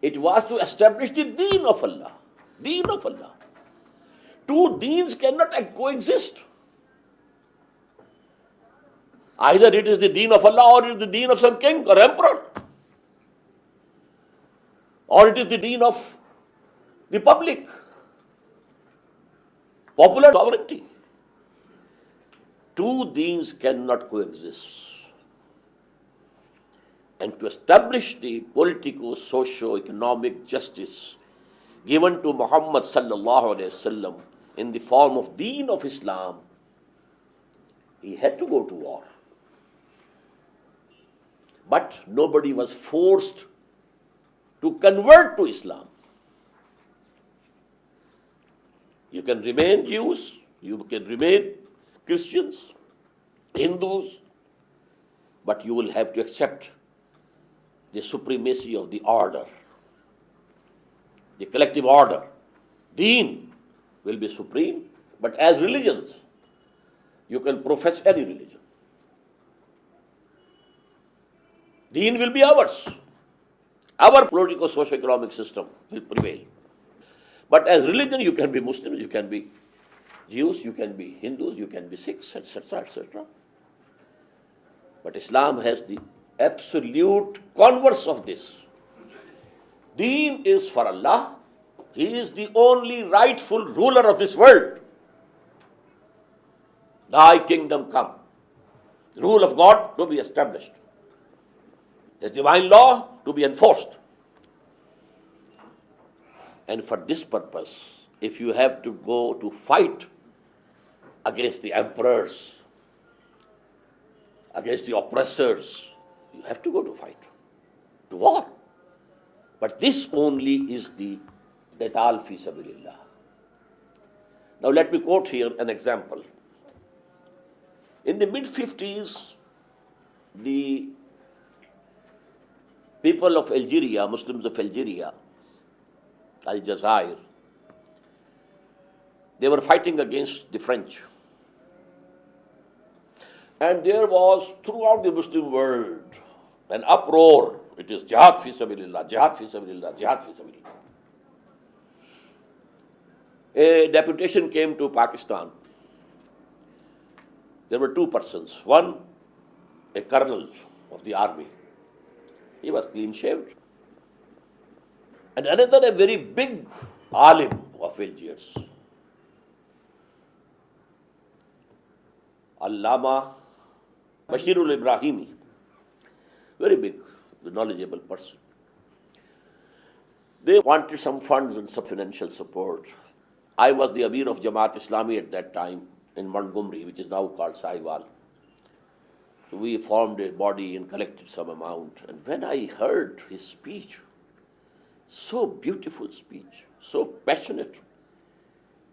It was to establish the Deen of Allah. Deen of Allah. Two deens cannot coexist. Either it is the Deen of Allah or it is the Deen of some king or emperor. Or it is the Deen of the public. Popular sovereignty. Two deens cannot coexist. And to establish the political, socio-economic justice given to Muhammad sallallahu alaihi wasallam in the form of Deen of Islam, he had to go to war. But nobody was forced to convert to Islam. You can remain Jews, you can remain Christians, Hindus, but you will have to accept the supremacy of the order, the collective order. Deen will be supreme, but as religions, you can profess any religion. Deen will be ours. Our political socio-economic system will prevail. But as religion, you can be Muslims, you can be Jews, you can be Hindus, you can be Sikhs, etc., etc. But Islam has the absolute converse of this. Deen is for Allah. He is the only rightful ruler of this world. Thy kingdom come. The rule of God to be established. His divine law to be enforced. And for this purpose, if you have to go to fight against the emperors, against the oppressors, you have to go to fight, to war. But this only is the qital fi sabilillah. Now let me quote here an example. In the mid-50s, the people of Algeria, Muslims of Algeria, Aljazair, they were fighting against the French. And there was throughout the Muslim world an uproar. It is jihad fi sabilillah, jihad fi sabilillah, jihad fi sabilillah. A deputation came to Pakistan. There were two persons. One, a colonel of the army. He was clean-shaved. And another, a very big alim of Algiers. Allama Bashirul Ibrahimi. Very big, knowledgeable person. They wanted some funds and some financial support. I was the Amir of Jamaat-e-Islami at that time in Montgomery, which is now called Saiwal. We formed a body and collected some amount. And when I heard his speech, So beautiful speech, so passionate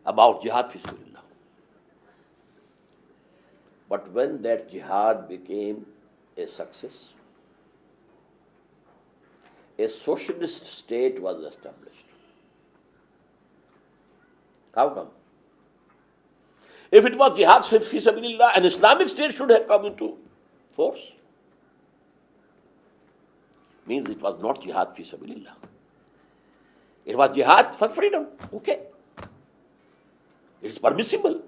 about jihad fi sabilillah. But when that jihad became a success, a socialist state was established. How come? If it was jihad fi sabilillah, an Islamic state should have come into force. Means it was not jihad fi sabilillah. It was jihad for freedom. Okay. It's permissible.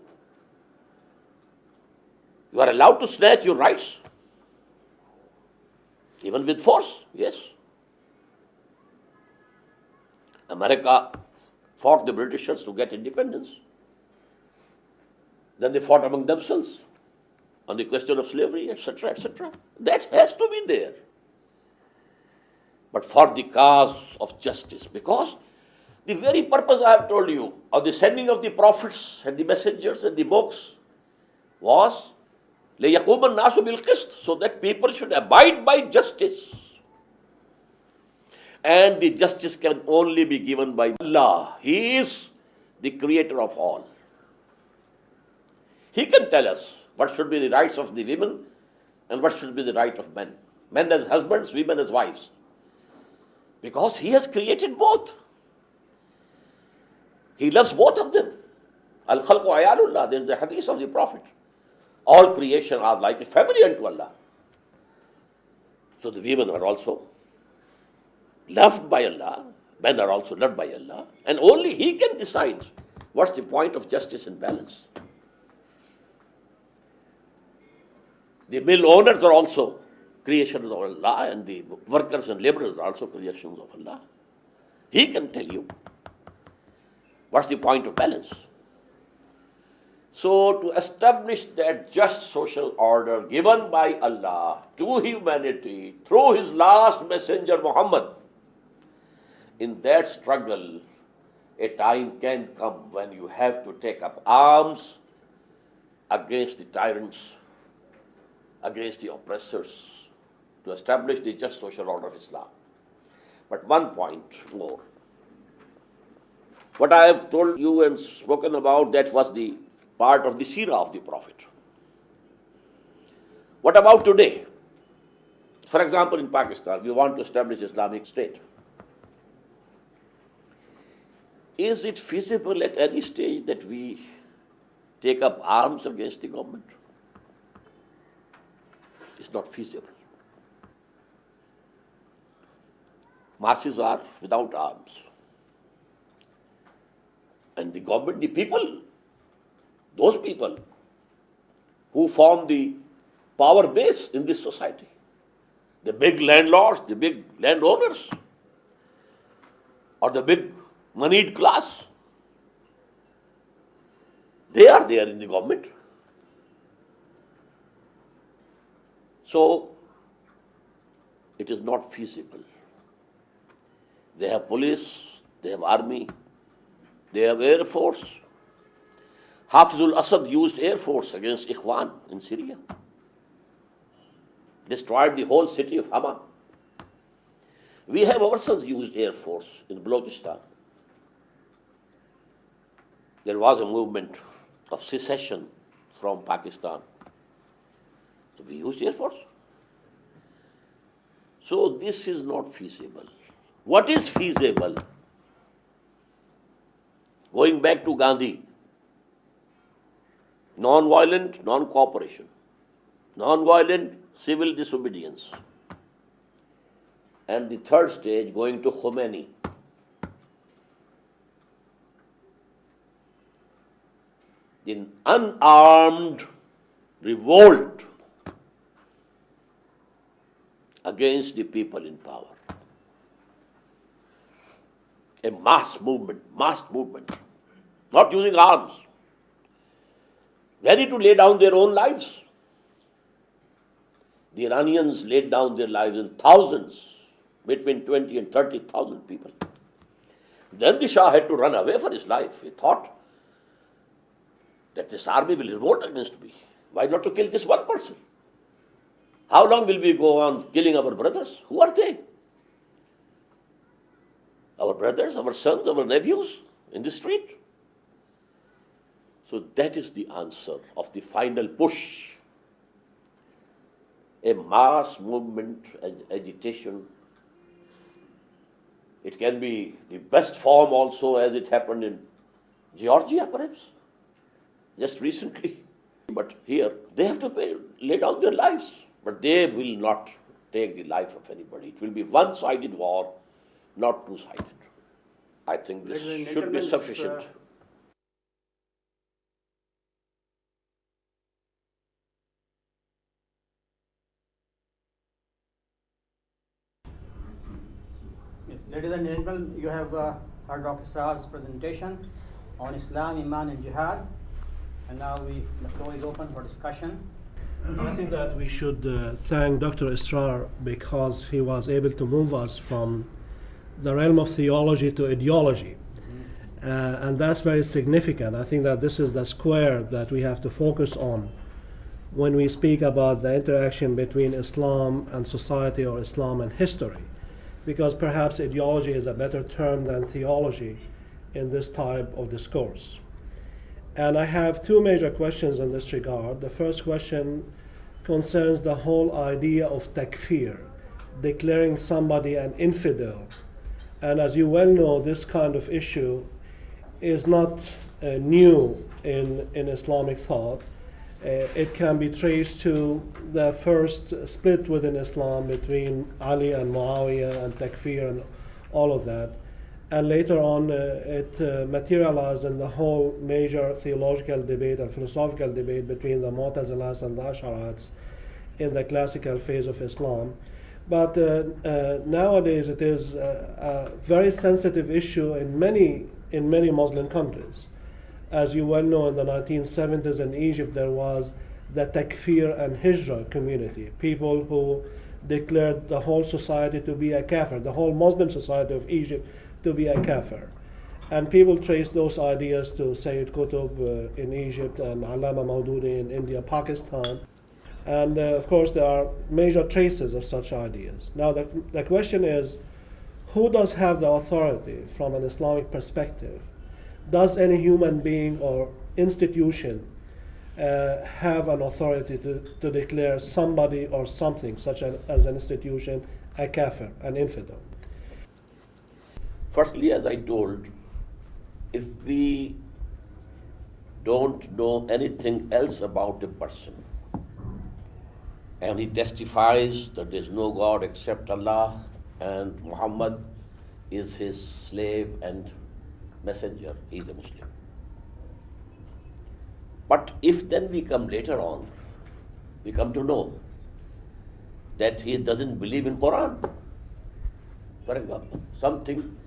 You are allowed to snatch your rights, even with force, yes. America fought the Britishers to get independence. Then they fought among themselves on the question of slavery, etc., etc. That has to be there. But for the cause of justice, because the very purpose I have told you of the sending of the prophets and the messengers and the books was لِيَقُومَ النَّاسُ بِالْقِسْطِ, so that people should abide by justice. And the justice can only be given by Allah. He is the creator of all. He can tell us what should be the rights of the women and what should be the right of men. Men as husbands, women as wives. Because He has created both. He loves both of them. Al-Khalqu Ayalullah, there is the hadith of the Prophet. All creation are like a family unto Allah. So the women are also loved by Allah, men are also loved by Allah, and only He can decide what's the point of justice and balance. The mill owners are also creations of Allah, and the workers and laborers are also creations of Allah. He can tell you what's the point of balance. So to establish that just social order given by Allah to humanity through His last messenger Muhammad, in that struggle, a time can come when you have to take up arms against the tyrants, against the oppressors, to establish the just social order of Islam. But one point more. What I have told you and spoken about, that was the part of the seerah of the Prophet. What about today? For example, in Pakistan, we want to establish Islamic State. Is it feasible at any stage that we take up arms against the government? It's not feasible. Masses are without arms. And the government, the people, those people who form the power base in this society, the big landlords, the big landowners, or the big moneyed class, they are there in the government. So, it is not feasible. They have police, they have army, they have air force. Hafizul Asad used air force against Ikhwan in Syria. Destroyed the whole city of Hama. We have ourselves used air force in Balochistan. There was a movement of secession from Pakistan. So we used air force. So this is not feasible. What is feasible? Going back to Gandhi, non-violent non-cooperation, non-violent civil disobedience, and the third stage going to Khomeini. The unarmed revolt against the people in power. A mass movement, not using arms, ready to lay down their own lives. The Iranians laid down their lives in thousands, between 20 and 30,000 people. Then the Shah had to run away for his life. He thought that this army will revolt against me. Why not to kill this one person? How long will we go on killing our brothers? Who are they? Our brothers, our sons, our nephews in the street. So that is the answer of the final push. A mass movement, agitation. It can be the best form also, as it happened in Georgia, perhaps, just recently. But here, they have to lay down their lives. But they will not take the life of anybody. It will be one-sided war, not two-sided. I think this should be sufficient. Yes, ladies and gentlemen, you have heard Dr. Israr's presentation on Islam, Iman, and Jihad. And now the floor is open for discussion. I think that we should thank Dr. Israr because he was able to move us from the realm of theology to ideology. And that's very significant. I think that this is the square that we have to focus on when we speak about the interaction between Islam and society or Islam and history. Because perhaps ideology is a better term than theology in this type of discourse. And I have two major questions in this regard. The first question concerns the whole idea of takfir, declaring somebody an infidel. And as you well know, this kind of issue is not new in Islamic thought. It can be traced to the first split within Islam between Ali and Muawiyah and takfir and all of that. And later on, it materialized in the whole major theological debate and philosophical debate between the Mu'tazilas and the Ash'arites in the classical phase of Islam. But nowadays, it is a very sensitive issue in many Muslim countries. As you well know, in the 1970s in Egypt, there was the takfir and hijra community, people who declared the whole society to be a kafir, the whole Muslim society of Egypt to be a kafir. And people trace those ideas to Sayyid Qutb in Egypt and Allama Maududi in India, Pakistan. And of course, there are major traces of such ideas. Now, the question is, who does have the authority from an Islamic perspective? Does any human being or institution have an authority to declare somebody or something, such as an institution, a kafir, an infidel? Firstly, as I told, if we don't know anything else about a person, and he testifies that there is no God except Allah and Muhammad is his slave and messenger, he is a Muslim. But if then we come later on, we come to know that he doesn't believe in Quran, for example, something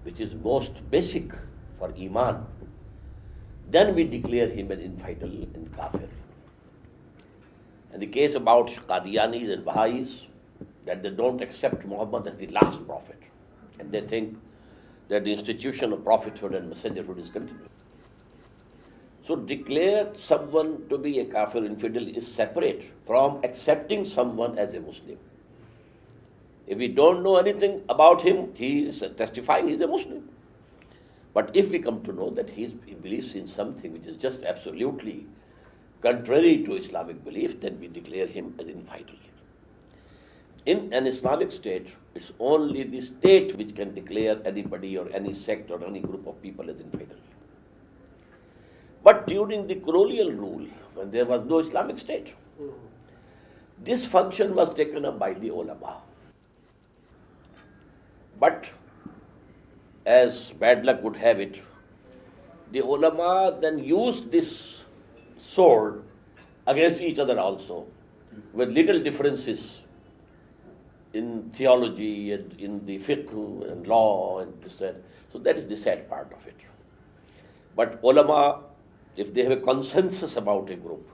which is most basic for Emaan, then we declare him an infidel and kafir. And the case about Qadianis and Baha'is, that they don't accept Muhammad as the last prophet, and they think that the institution of prophethood and messengerhood is continued. So declare someone to be a kafir infidel is separate from accepting someone as a Muslim. If we don't know anything about him, he is testifying he is a Muslim. But if we come to know that he believes in something which is just absolutely contrary to Islamic belief, then we declare him as infidel. In an Islamic state, it's only the state which can declare anybody or any sect or any group of people as infidel. But during the colonial rule, when there was no Islamic state, this function was taken up by the ulama. But as bad luck would have it, the ulama then used this sword against each other also, with little differences in theology and in the fiqh and law and this and so that is the sad part of it. But ulama, if they have a consensus about a group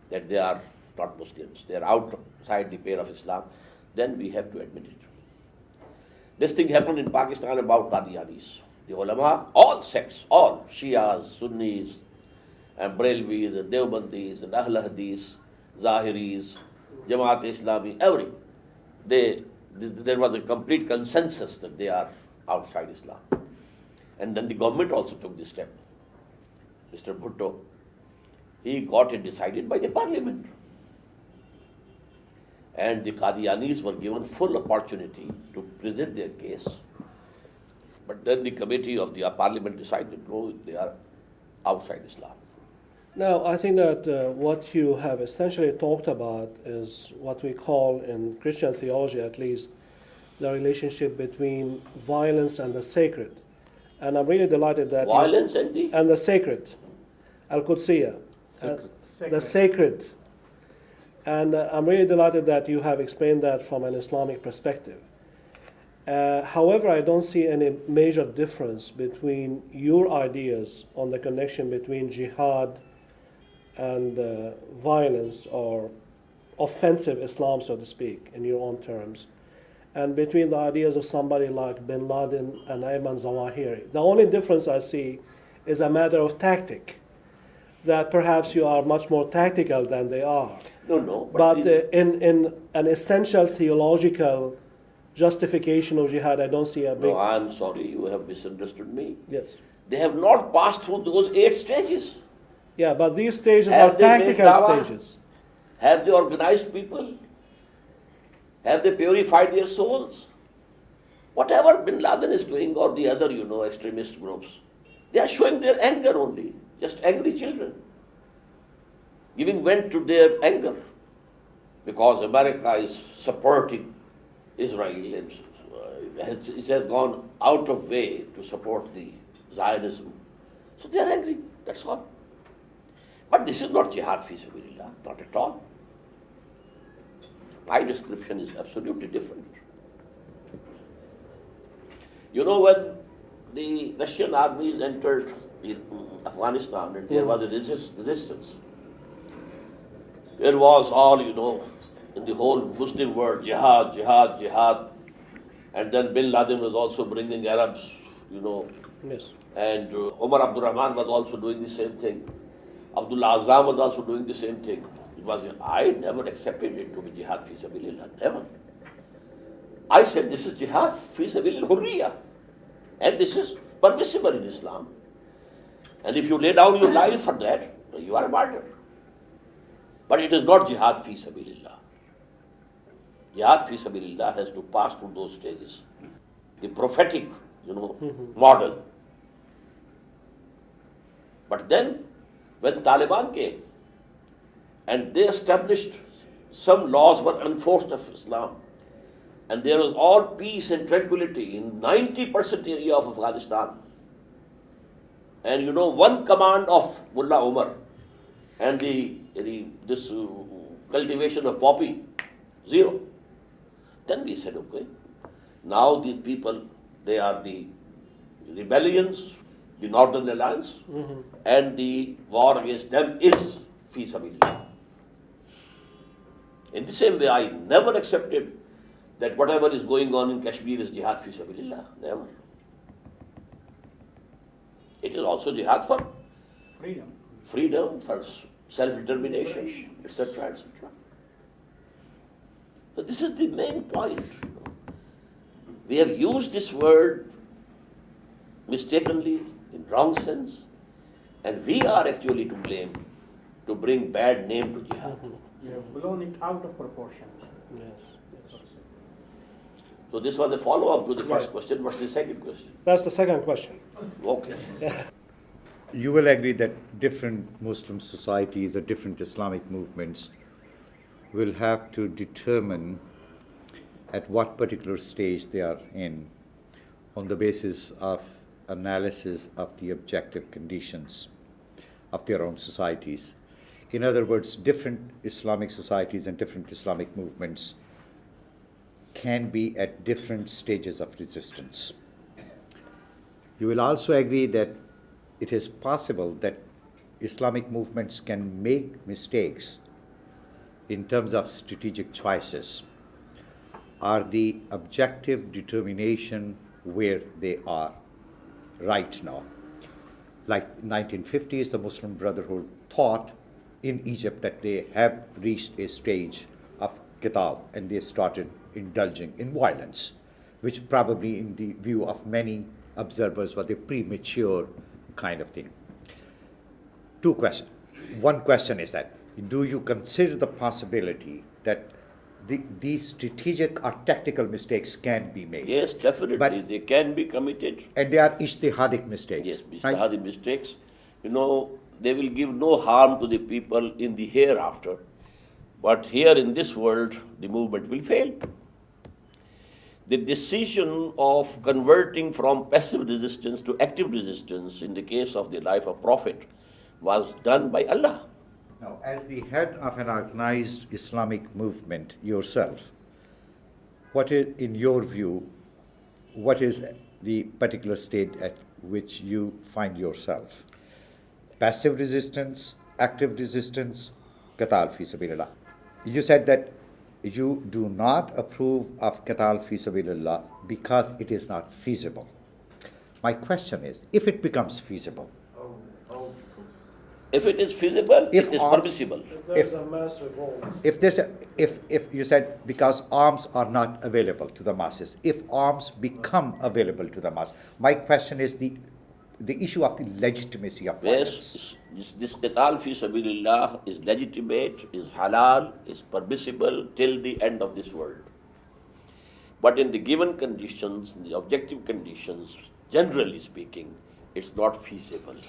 that they are not Muslims, they are outside the pale of Islam, then we have to admit it. This thing happened in Pakistan about Qadianis. The ulama, all sects, all Shias, Sunnis, and Brelvis, and Deobandis, and Ahl Hadith, Zahiris, Jamaat-e-Islami, there was a complete consensus that they are outside Islam. And then the government also took this step. Mr. Bhutto, he got it decided by the parliament. And the Qadianis were given full opportunity to present their case. But then the committee of the parliament decided, no, they are outside Islam. Now, I think that what you have essentially talked about is what we call, in Christian theology at least, the relationship between violence and the sacred. And I'm really delighted that Violence and the sacred, Al-Qudsiyya, the sacred. And I'm really delighted that you have explained that from an Islamic perspective. However, I don't see any major difference between your ideas on the connection between jihad and violence or offensive Islam, so to speak, in your own terms, and between the ideas of somebody like bin Laden and Ayman Zawahiri. The only difference I see is a matter of tactic, that perhaps you are much more tactical than they are. No. But in an essential theological justification of jihad, I don't see a big... No, I'm sorry, you have misunderstood me. Yes. They have not passed through those 8 stages. Yeah, but these stages Have are they made tactical dawah? stages. Have they organized people? Have they purified their souls? Whatever bin Laden is doing or the other, extremist groups, they are showing their anger only, just angry children, giving vent to their anger because America is supporting Israel and it has gone out of way to support the Zionism. So they are angry, that's all. But this is not jihad fi sabilillah, not at all. My description is absolutely different. When the Russian armies entered Afghanistan and there was a resistance, there was all, in the whole Muslim world, jihad, jihad, jihad. And then bin Laden was also bringing Arabs, Yes. and Omar Abdurrahman was also doing the same thing. Abdullah Azam was also doing the same thing. I never accepted it to be jihad fi sabilillah, never. I said this is jihad fi sabilillah hurriya, and this is permissible in Islam. And if you lay down your life for that, you are a martyr. But it is not jihad fi sabilillah. Jihad fi sabilillah has to pass through those stages. The prophetic, model. But then, when Taliban came, and they established some laws were enforced of Islam, and there was all peace and tranquility in 90% area of Afghanistan. And one command of Mullah Omar and this cultivation of poppy, 0. Then we said, okay, now these people, they are the rebellions, the Northern Alliance, and the war against them is fi sabilillah. In the same way, I never accepted that whatever is going on in Kashmir is jihad fi sabilillah. Never. It is also jihad for freedom, for self-determination, etc., etc. So this is the main point. We have used this word mistakenly, in wrong sense, and we are actually to blame to bring bad name to jihad. You have blown it out of proportion. Yes. So this was a follow-up to the first question. What's the second question? That's the second question. Okay. You will agree that different Muslim societies or different Islamic movements will have to determine at what particular stage they are in on the basis of analysis of the objective conditions of their own societies. In other words, different Islamic societies and different Islamic movements can be at different stages of resistance. You will also agree that it is possible that Islamic movements can make mistakes in terms of strategic choices or the objective determination where they are right now. Like 1950s, the Muslim Brotherhood thought in Egypt that they have reached a stage of qital and they started indulging in violence. which probably in the view of many observers was a premature kind of thing. Two questions. One question is that, do you consider the possibility that these strategic or tactical mistakes can be made? Yes, definitely. But they can be committed. and they are ijtihadic mistakes. Yes, right? ijtihadi mistakes. They will give no harm to the people in the hereafter. But here in this world, the movement will fail. The decision of converting from passive resistance to active resistance in the case of the life of Prophet was done by Allah. Now, as the head of an organized Islamic movement yourself, what is, in your view, what is the particular state at which you find yourself? Passive resistance, active resistance, qital fi sabilillah. You said that you do not approve of qital fi sabilillah because it is not feasible. My question is, if it becomes feasible, If it is feasible, If it is all- permissible. If there's a mass revolt. if you said because arms are not available to the masses, if arms become available to the mass, my question is the issue of the legitimacy of violence. Yes, this qital fi sabilillah is legitimate, is halal, is permissible till the end of this world. But in the given conditions, the objective conditions, generally speaking, it's not feasible.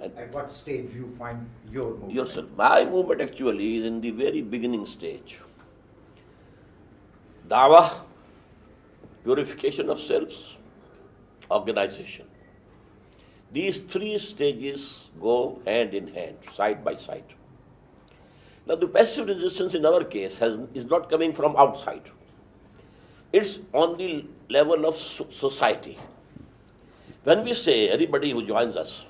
And at what stage you find your movement? Yourself, my movement actually is in the very beginning stage. Dawah, purification of selves, organization. These three stages go hand in hand, side by side. Now the passive resistance in our case is not coming from outside. It's on the level of society. When we say anybody who joins us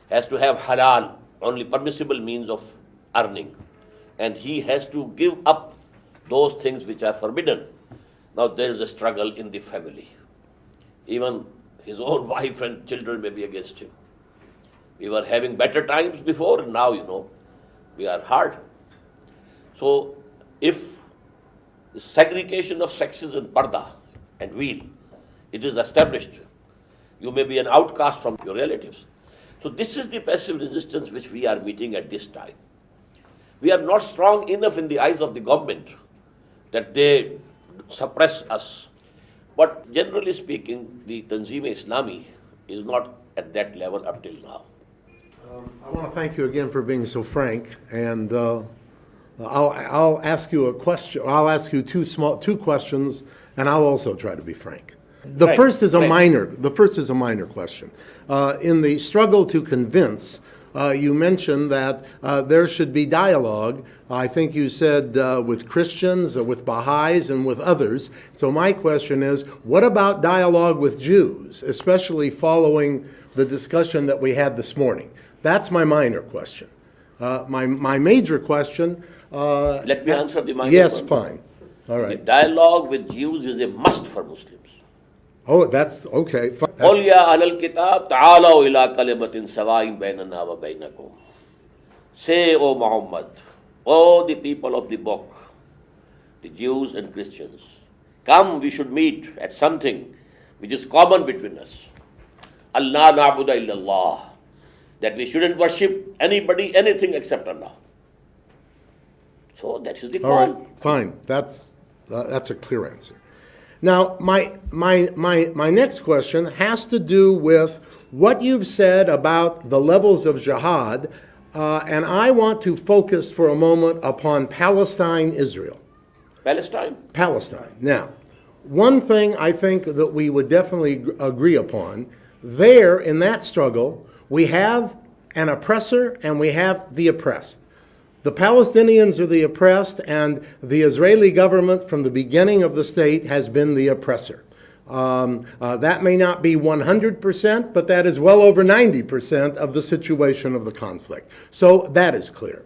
has to have halal, only permissible means of earning, and he has to give up those things which are forbidden. Now there is a struggle in the family. Even his own wife and children may be against him. We were having better times before, and now, we are hard. So if the segregation of sexes in parda and wheel, it is established, you may be an outcast from your relatives. So this is the passive resistance which we are meeting at this time. We are not strong enough in the eyes of the government that they suppress us. But generally speaking, the Tanzeem-e-Islami is not at that level up till now. I want to thank you again for being so frank, and I'll ask you a question. I'll ask you two questions, and I'll also try to be frank. The first is a minor question. In the struggle to convince, you mentioned that there should be dialogue. I think you said with Christians, with Baha'is, and with others. So my question is, what about dialogue with Jews, especially following the discussion that we had this morning? That's my minor question. My major question... Let me answer the minor Yes, one. fine. All right. The dialogue with Jews is a must for Muslims. Oh, that's okay. قُلْ يَا أَهْلَ الْكِتَابِ تَعَالَوْا إِلَىٰ كَلِمَةٍ سَوَاءٍ بَيْنَنَا وَبَيْنَكُمْ. Say, O Muhammad, O the people of the book, the Jews and Christians, come, we should meet at something which is common between us. Allah na'budu illallah, that we shouldn't worship anybody, anything except Allah. So that is the call. All right, fine. That's a clear answer. Now, my next question has to do with what you've said about the levels of jihad, and I want to focus for a moment upon Palestine, Israel. Palestine. Now, one thing I think that we would definitely agree upon, there in that struggle, we have an oppressor and we have the oppressed. The Palestinians are the oppressed, and the Israeli government from the beginning of the state has been the oppressor. That may not be 100%, but that is well over 90% of the situation of the conflict. So that is clear.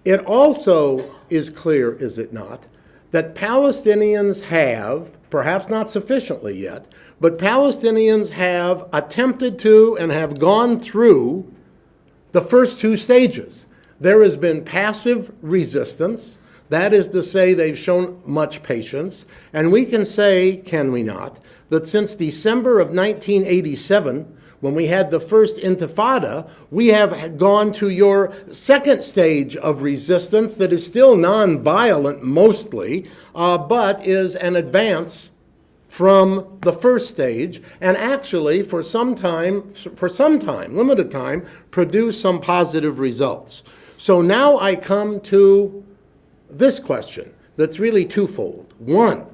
It also is clear, is it not, that Palestinians have, perhaps not sufficiently yet, but Palestinians have attempted to and have gone through the first two stages. There has been passive resistance. That is to say, they've shown much patience. And we can say, can we not, that since December of 1987, when we had the first intifada, we have gone to your second stage of resistance that is still non-violent mostly, but is an advance from the first stage, and actually for some time, limited time, produce some positive results. So now I come to this question that's really twofold. One,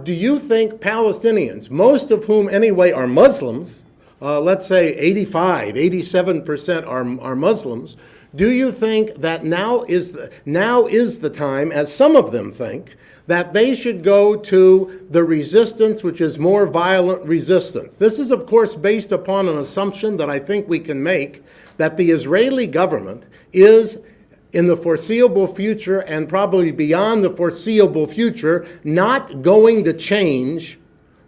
do you think Palestinians, most of whom anyway are Muslims, let's say 85, 87% are Muslims, do you think that now is the time, as some of them think, that they should go to the resistance which is more violent resistance? This is, of course, based upon an assumption that I think we can make, that the Israeli government is, in the foreseeable future and probably beyond the foreseeable future, not going to change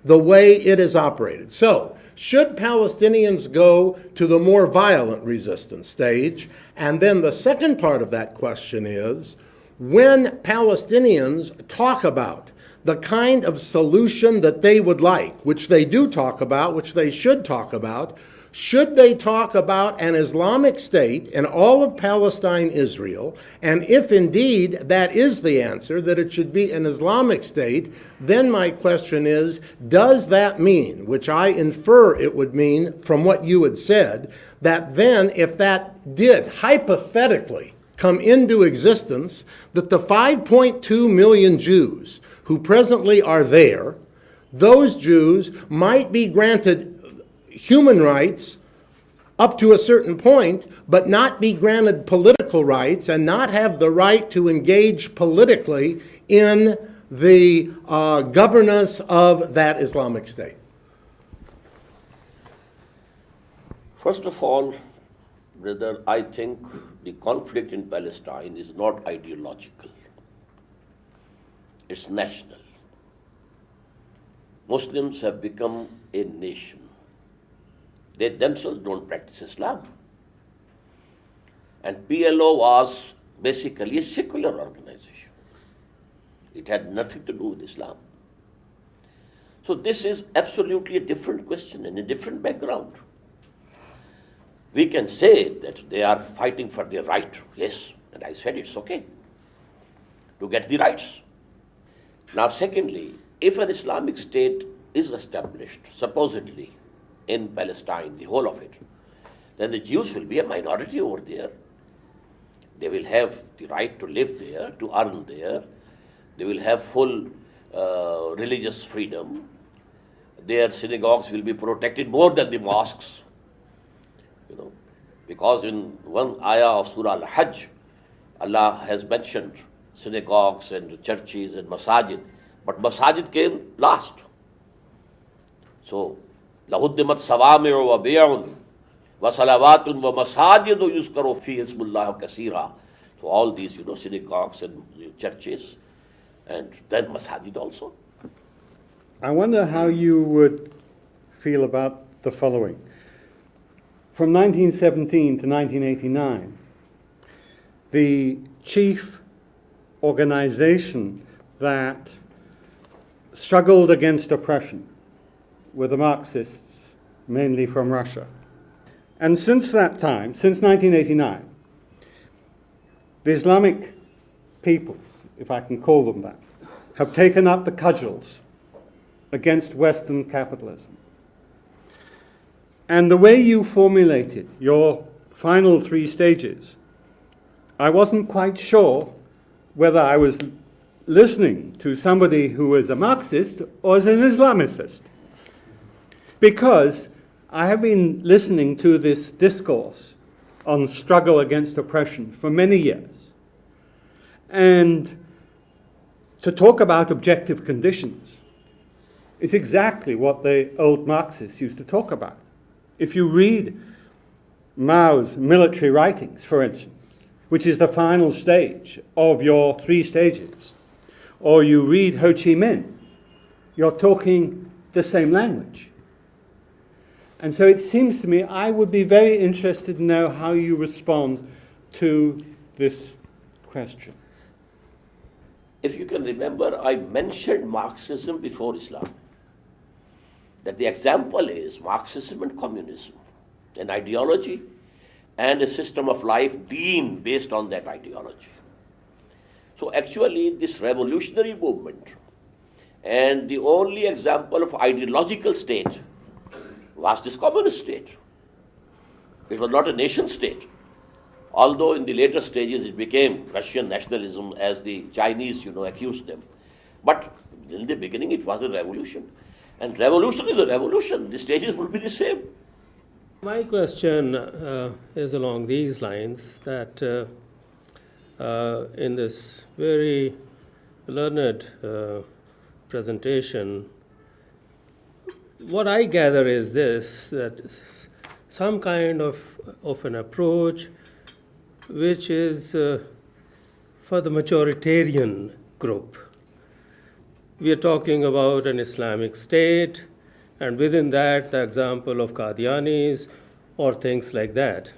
the way it is operated. So, should Palestinians go to the more violent resistance stage? And then the second part of that question is, when Palestinians talk about the kind of solution that they would like, which they do talk about, which they should talk about, should they talk about an Islamic state in all of Palestine, Israel? And if indeed that is the answer, that it should be an Islamic state, then my question is, does that mean, which I infer it would mean from what you had said, that then if that did hypothetically come into existence, that the 5.2 million Jews who presently are there, those Jews might be granted human rights up to a certain point, but not be granted political rights and not have the right to engage politically in the governance of that Islamic state? First of all, brother, I think the conflict in Palestine is not ideological. It's national. Muslims have become a nation. They themselves don't practice Islam. And PLO was basically a secular organization. It had nothing to do with Islam. So this is absolutely a different question and a different background. We can say that they are fighting for their right, yes, and I said it's okay to get the rights. Now secondly, if an Islamic state is established, supposedly, in Palestine, the whole of it, then the Jews will be a minority over there. They will have the right to live there, to earn there. They will have full religious freedom. Their synagogues will be protected more than the mosques. Because in one ayah of Surah Al-Hajj, Allah has mentioned synagogues and churches and masajid, but masajid came last. So, لَهُدِّمَتْ صَوَامِعُ وَبِيعٌ وَصَلَوَاتٌ وَمَسَاجِدُ يُذْكَرُ فِيهِ اسْمُ اللَّهِ كَثِيرًا. So all these, synagogues and churches, and then masajid also. I wonder how you would feel about the following. From 1917 to 1989, the chief organization that struggled against oppression were the Marxists, mainly from Russia. And since that time, since 1989, the Islamic peoples, if I can call them that, have taken up the cudgels against Western capitalism. And the way you formulated your final three stages, I wasn't quite sure whether I was listening to somebody who was a Marxist or as an Islamicist. Because I have been listening to this discourse on struggle against oppression for many years. And to talk about objective conditions is exactly what the old Marxists used to talk about. If you read Mao's military writings, for instance, which is the final stage of your three stages, or you read Ho Chi Minh, you're talking the same language. And so it seems to me I would be very interested to know how you respond to this question. If you can remember, I mentioned Marxism before Islam. That the example is Marxism and communism, an ideology and a system of life, Deen, based on that ideology. So actually, this revolutionary movement and the only example of ideological state was this communist state. It was not a nation state. Although in the later stages it became Russian nationalism, as the Chinese, accused them. But in the beginning it was a revolution. And revolution is a revolution. The stages will be the same. My question is along these lines, that in this very learned presentation, what I gather is this, that some kind of an approach which is for the majoritarian group. We are talking about an Islamic state, and within that, the example of Qadianis or things like that.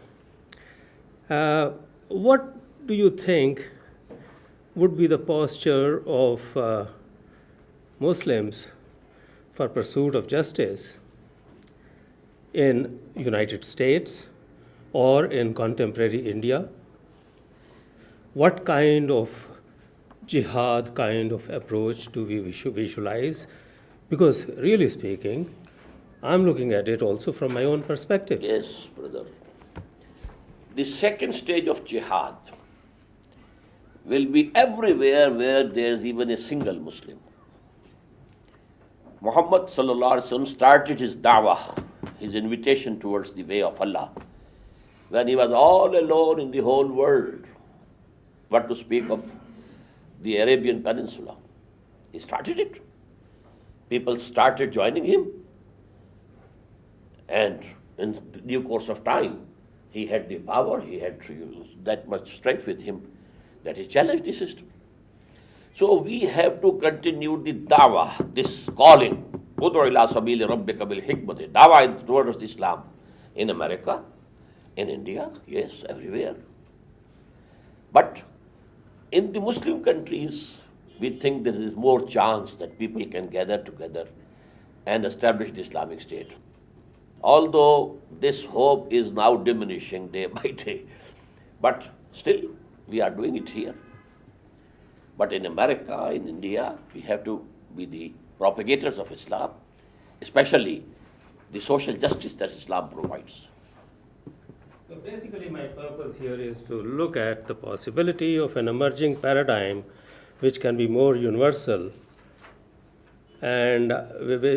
What do you think would be the posture of Muslims for pursuit of justice in United States or in contemporary India? What kind of jihad kind of approach do we visualize? Because really speaking, I'm looking at it also from my own perspective. Yes, brother. The second stage of jihad will be everywhere where there is even a single Muslim. Muhammad sallallahu alaihi wasallam started his da'wah, his invitation towards the way of Allah, when he was all alone in the whole world. What to speak of the Arabian Peninsula? He started it. People started joining him, and in due course of time, he had the power, he had that much strength with him that he challenged the system. So we have to continue the dawah, this calling, Ud'u ila sabili rabbika bil hikmati, dawah towards Islam in America, in India, yes, everywhere. But in the Muslim countries, we think there is more chance that people can gather together and establish the Islamic State. Although this hope is now diminishing day by day, but still we are doing it here. But in America, in India, we have to be the propagators of Islam, especially the social justice that Islam provides. So basically my purpose here is to look at the possibility of an emerging paradigm which can be more universal and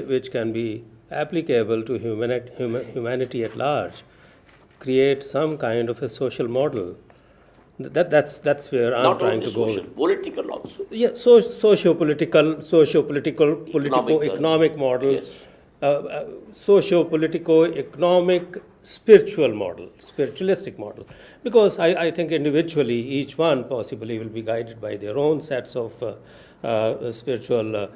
which can be applicable to humanity at large, create some kind of a social model. That's where I'm trying to go. Not only social, political also. Yeah, socio-political, politico-economic model, Yes. Socio-politico-economic spiritual model, spiritualistic model. Because I think individually, each one possibly will be guided by their own sets of spiritual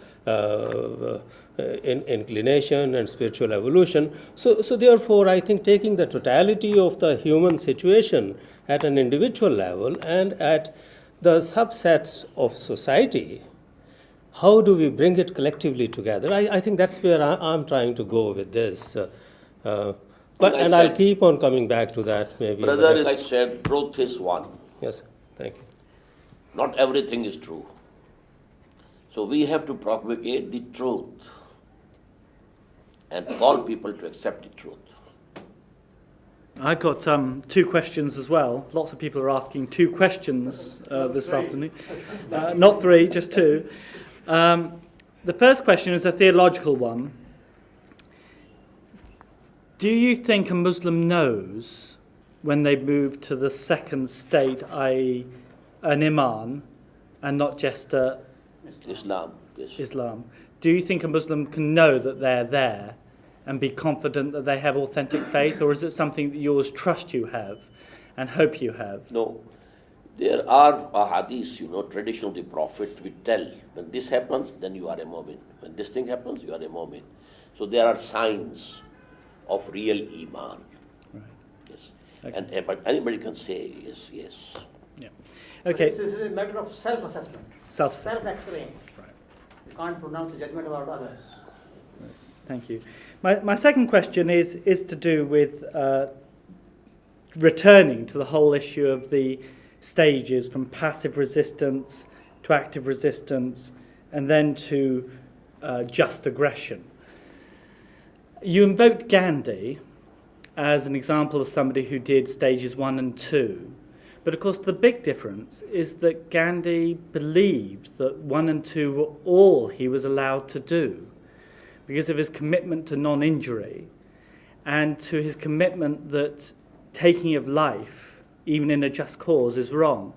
inclination and spiritual evolution. So therefore, I think taking the totality of the human situation at an individual level and at the subsets of society, how do we bring it collectively together? I think that's where I'm trying to go with this. I'll keep on coming back to that maybe. Brother, as I said, truth is one. Yes, thank you. Not everything is true. So we have to propagate the truth and call people to accept the truth. I've got two questions as well. Lots of people are asking two questions this afternoon. Not three, just two. The first question is a theological one. Do you think a Muslim knows when they move to the second state, i.e. an Emaan, and not just Islam, yes. Islam? Do you think a Muslim can know that they're there and be confident that they have authentic faith, or is it something that you always trust you have and hope you have? No. There are hadiths, tradition of the Prophet, we tell, when this happens, then you are a mu'min. When this thing happens, you are a mu'min. So there are signs of real Iman. Right. Yes. Okay. But anybody can say, yes. Yeah. But Okay. This is a matter of self-assessment. Self-assessment. Self-X-raying. Right. You can't pronounce a judgment about others. Thank you. My second question is to do with returning to the whole issue of the stages from passive resistance to active resistance and then to just aggression. You invoked Gandhi as an example of somebody who did stages 1 and 2. But of course the big difference is that Gandhi believed that 1 and 2 were all he was allowed to do because of his commitment to non-injury and to his commitment that taking of life, even in a just cause, is wrong.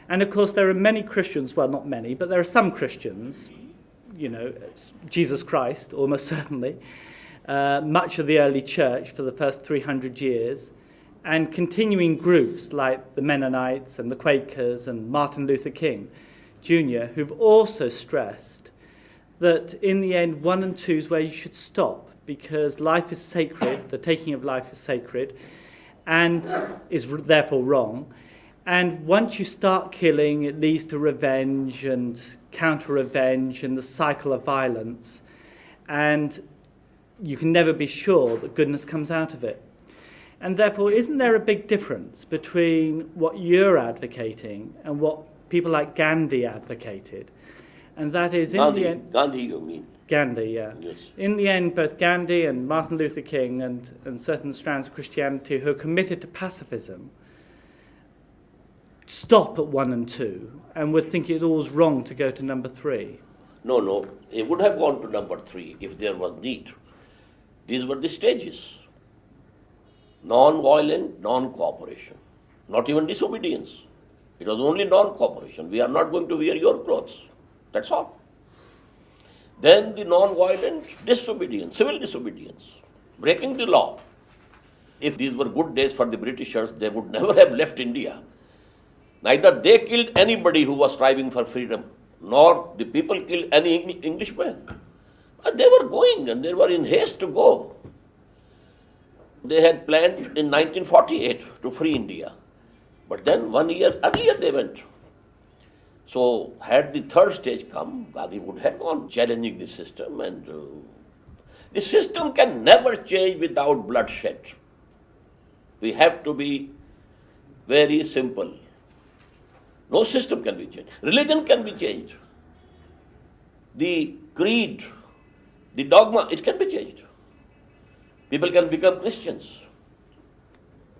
And of course there are many Christians, well not many, but there are some Christians, you know, Jesus Christ almost certainly, much of the early church for the first 300 years, and continuing groups like the Mennonites and the Quakers and Martin Luther King Jr., who've also stressed that in the end 1 and 2 is where you should stop because life is sacred, the taking of life is sacred, and is therefore wrong. And once you start killing, it leads to revenge and counter-revenge and the cycle of violence. And you can never be sure that goodness comes out of it. And therefore, isn't there a big difference between what you're advocating and what people like Gandhi advocated? And that is in the end... Gandhi, you mean? Gandhi, yeah. Yes. In the end, both Gandhi and Martin Luther King and certain strands of Christianity who are committed to pacifism stop at 1 and 2 and would think it all's wrong to go to number 3. No. He would have gone to number 3 if there was need. These were the stages. Non-violent, non-cooperation. Not even disobedience. It was only non-cooperation. We are not going to wear your clothes. That's all. Then the non-violent disobedience, civil disobedience, breaking the law. If these were good days for the Britishers, they would never have left India. Neither they killed anybody who was striving for freedom, nor the people killed any Englishman. But they were going and they were in haste to go. They had planned in 1948 to free India. But then 1 year earlier they went. So had the third stage come, Gandhi would have gone challenging the system, and the system can never change without bloodshed. We have to be very simple. No system can be changed. Religion can be changed. The creed, the dogma, it can be changed. People can become Christians.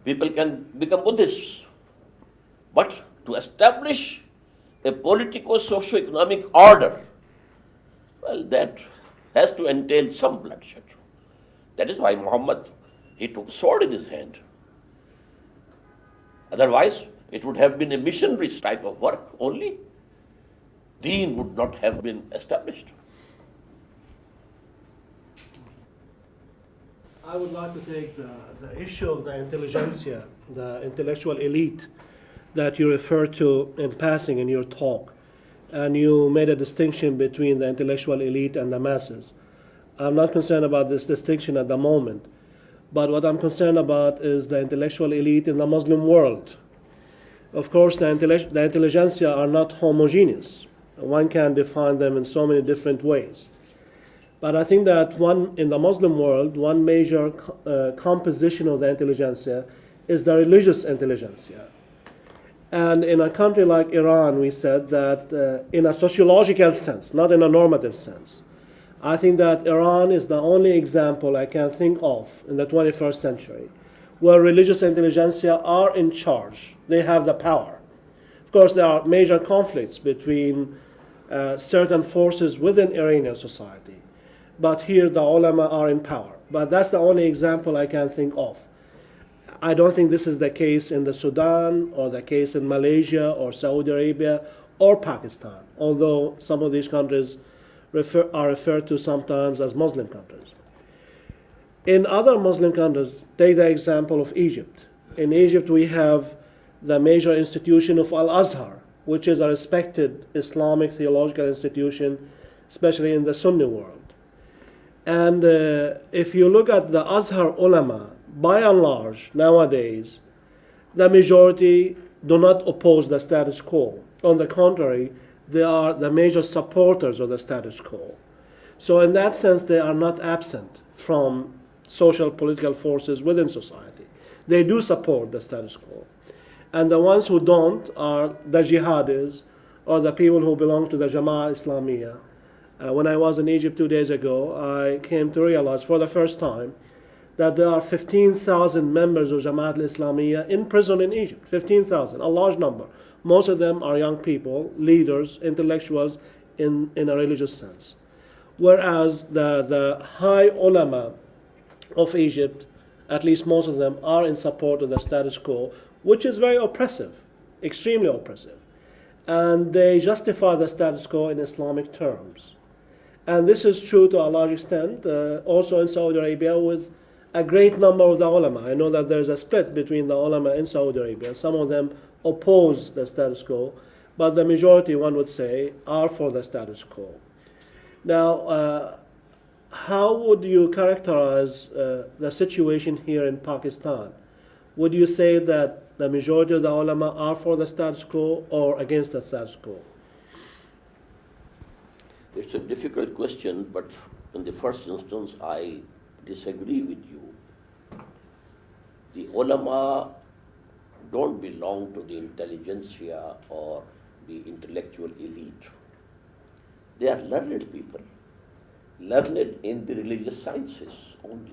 People can become Buddhists. But to establish a politico-socio-economic order, well, that has to entail some bloodshed. That is why Muhammad, he took sword in his hand. Otherwise, it would have been a missionary type of work only. Deen would not have been established. I would like to take the issue of the intelligentsia, the intellectual elite that you referred to in passing in your talk. And you made a distinction between the intellectual elite and the masses. I'm not concerned about this distinction at the moment, but what I'm concerned about is the intellectual elite in the Muslim world. Of course, the intelligentsia are not homogeneous. One can define them in so many different ways. But I think that in the Muslim world, one major composition of the intelligentsia is the religious intelligentsia. And in a country like Iran, we said that in a sociological sense, not in a normative sense, I think that Iran is the only example I can think of in the 21st century where religious intelligentsia are in charge. They have the power. Of course, there are major conflicts between certain forces within Iranian society. But here the ulama are in power. But that's the only example I can think of. I don't think this is the case in the Sudan or the case in Malaysia or Saudi Arabia or Pakistan, although some of these countries are referred to sometimes as Muslim countries. In other Muslim countries, take the example of Egypt. In Egypt, we have the major institution of Al-Azhar, which is a respected Islamic theological institution, especially in the Sunni world. And if you look at the Azhar ulama, by and large, nowadays, the majority do not oppose the status quo. On the contrary, they are the major supporters of the status quo. So in that sense, they are not absent from social political forces within society. They do support the status quo. And the ones who don't are the jihadis, or the people who belong to the Jama'ah-e-Islami. When I was in Egypt 2 days ago, I came to realize for the first time that there are 15,000 members of Jama'at-e-Islami in prison in Egypt. 15,000, a large number. Most of them are young people, leaders, intellectuals in a religious sense. Whereas the high ulama of Egypt, at least most of them, are in support of the status quo, which is very oppressive, extremely oppressive. And they justify the status quo in Islamic terms. And this is true to a large extent also in Saudi Arabia with a great number of the ulama. I know that there's a split between the ulama in Saudi Arabia. Some of them oppose the status quo, but the majority, one would say, are for the status quo. Now, how would you characterize the situation here in Pakistan? Would you say that the majority of the ulama are for the status quo or against the status quo? It's a difficult question, but in the first instance, I disagree with you. The ulama don't belong to the intelligentsia or the intellectual elite. They are learned people, learned in the religious sciences only.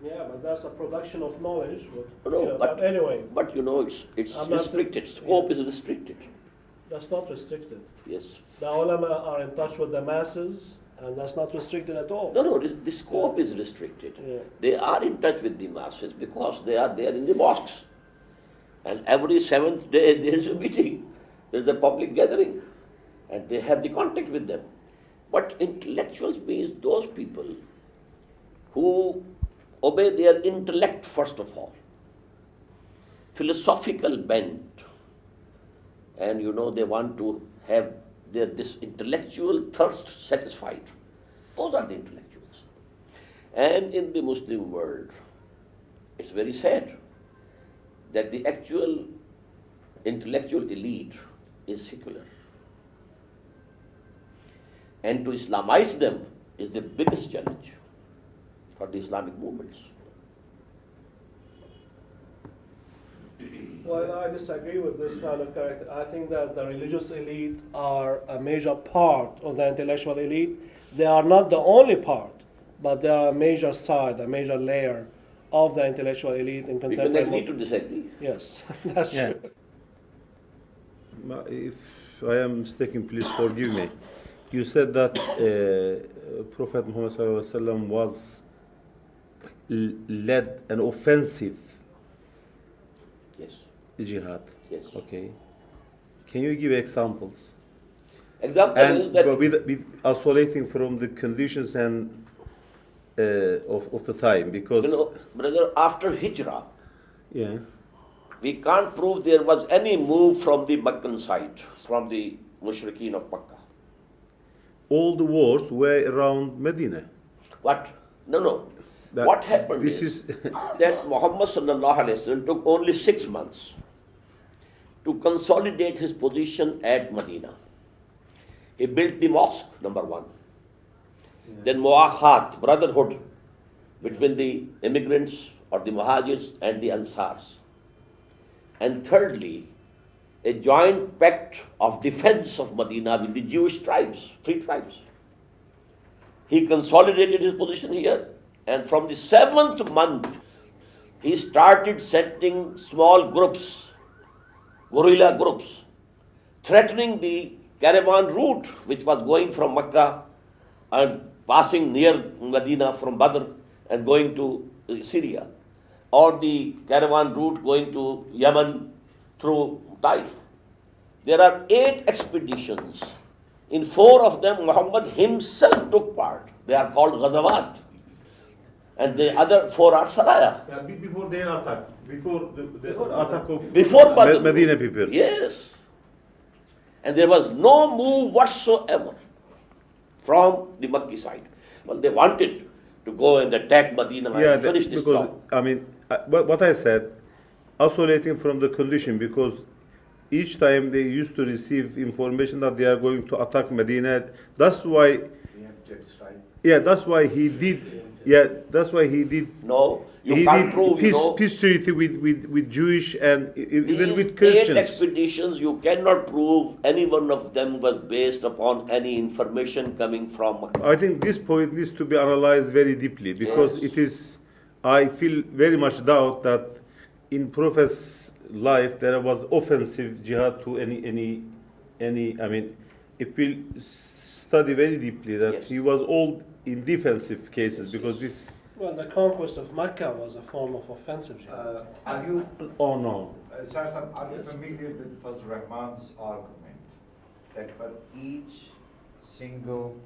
Yeah, but that's a production of knowledge. No, but anyway. But it's restricted. Scope is restricted. That's not restricted. Yes. The ulama are in touch with the masses, and that's not restricted at all. No, the scope is restricted. Yeah. They are in touch with the masses because they are there in the mosques. And every 7th day there is a meeting, there is a public gathering, and they have the contact with them. But intellectuals means those people who obey their intellect first of all, philosophical bent, and they want to have this intellectual thirst satisfied. Those are the intellectuals. And in the Muslim world, it's very sad that the actual intellectual elite is secular. And to Islamize them is the biggest challenge for the Islamic movements. Well, I disagree with this kind of character. I think that the religious elite are a major part of the intellectual elite. They are not the only part, but they are a major side, a major layer of the intellectual elite in We contemporary. can agree to disagree. Yes, that's Yeah. true. If I am mistaken, please forgive me. You said that Prophet Muhammad ﷺ was led an offensive Yes. jihad. Yes. Okay. Can you give examples? Example is And that but with isolating from the conditions and of the time, because brother, after Hijrah, yeah, we can't prove there was any move from the Meccan side, from the Mushrikeen of Makkah. all the wars were around Medina. What? No. That- What happened this is is that Muhammad sallallahu alaihi wasallam took only 6 months to consolidate his position at Medina. He built the mosque, number 1. Then mu'akhat, brotherhood between the immigrants or the muhajirs and the ansars. And thirdly, a joint pact of defense of Medina with the Jewish tribes, 3 tribes. He consolidated his position here, and from the 7th month, he started sending small groups, guerrilla groups, threatening the caravan route which was going from Mecca and passing near Medina from Badr and going to Syria, or the caravan route going to Yemen through Taif. There are 8 expeditions. In 4 of them, Muhammad himself took part. They are called Ghazawat. And the other 4 are Saraya. Yeah, before their attack, before the attack of Before Badr. Medina people. Yes. And there was no move whatsoever from the Makki side. Well, they wanted to go and attack Medina and finish this because job. I mean, what I said, isolating from the condition, because each time they used to receive information that they are going to attack Medina. That's why, yeah, that's why he did, yeah, that's why he did. No, you he can't did prove, peace treaty with Jewish and even with These 8 Christians. expeditions, you cannot prove any one of them was based upon any information coming from Makkah. I think this point needs to be analyzed very deeply, because Yes. it is, I feel very much doubt that in Prophet's life there was offensive jihad to any, I mean, if we study very deeply that Yes. he was all in defensive cases, because this, Well, the conquest of Mecca was a form of offensive jihad. Are you, oh no. Sir, are you familiar with Fazl Rahman's argument that for each single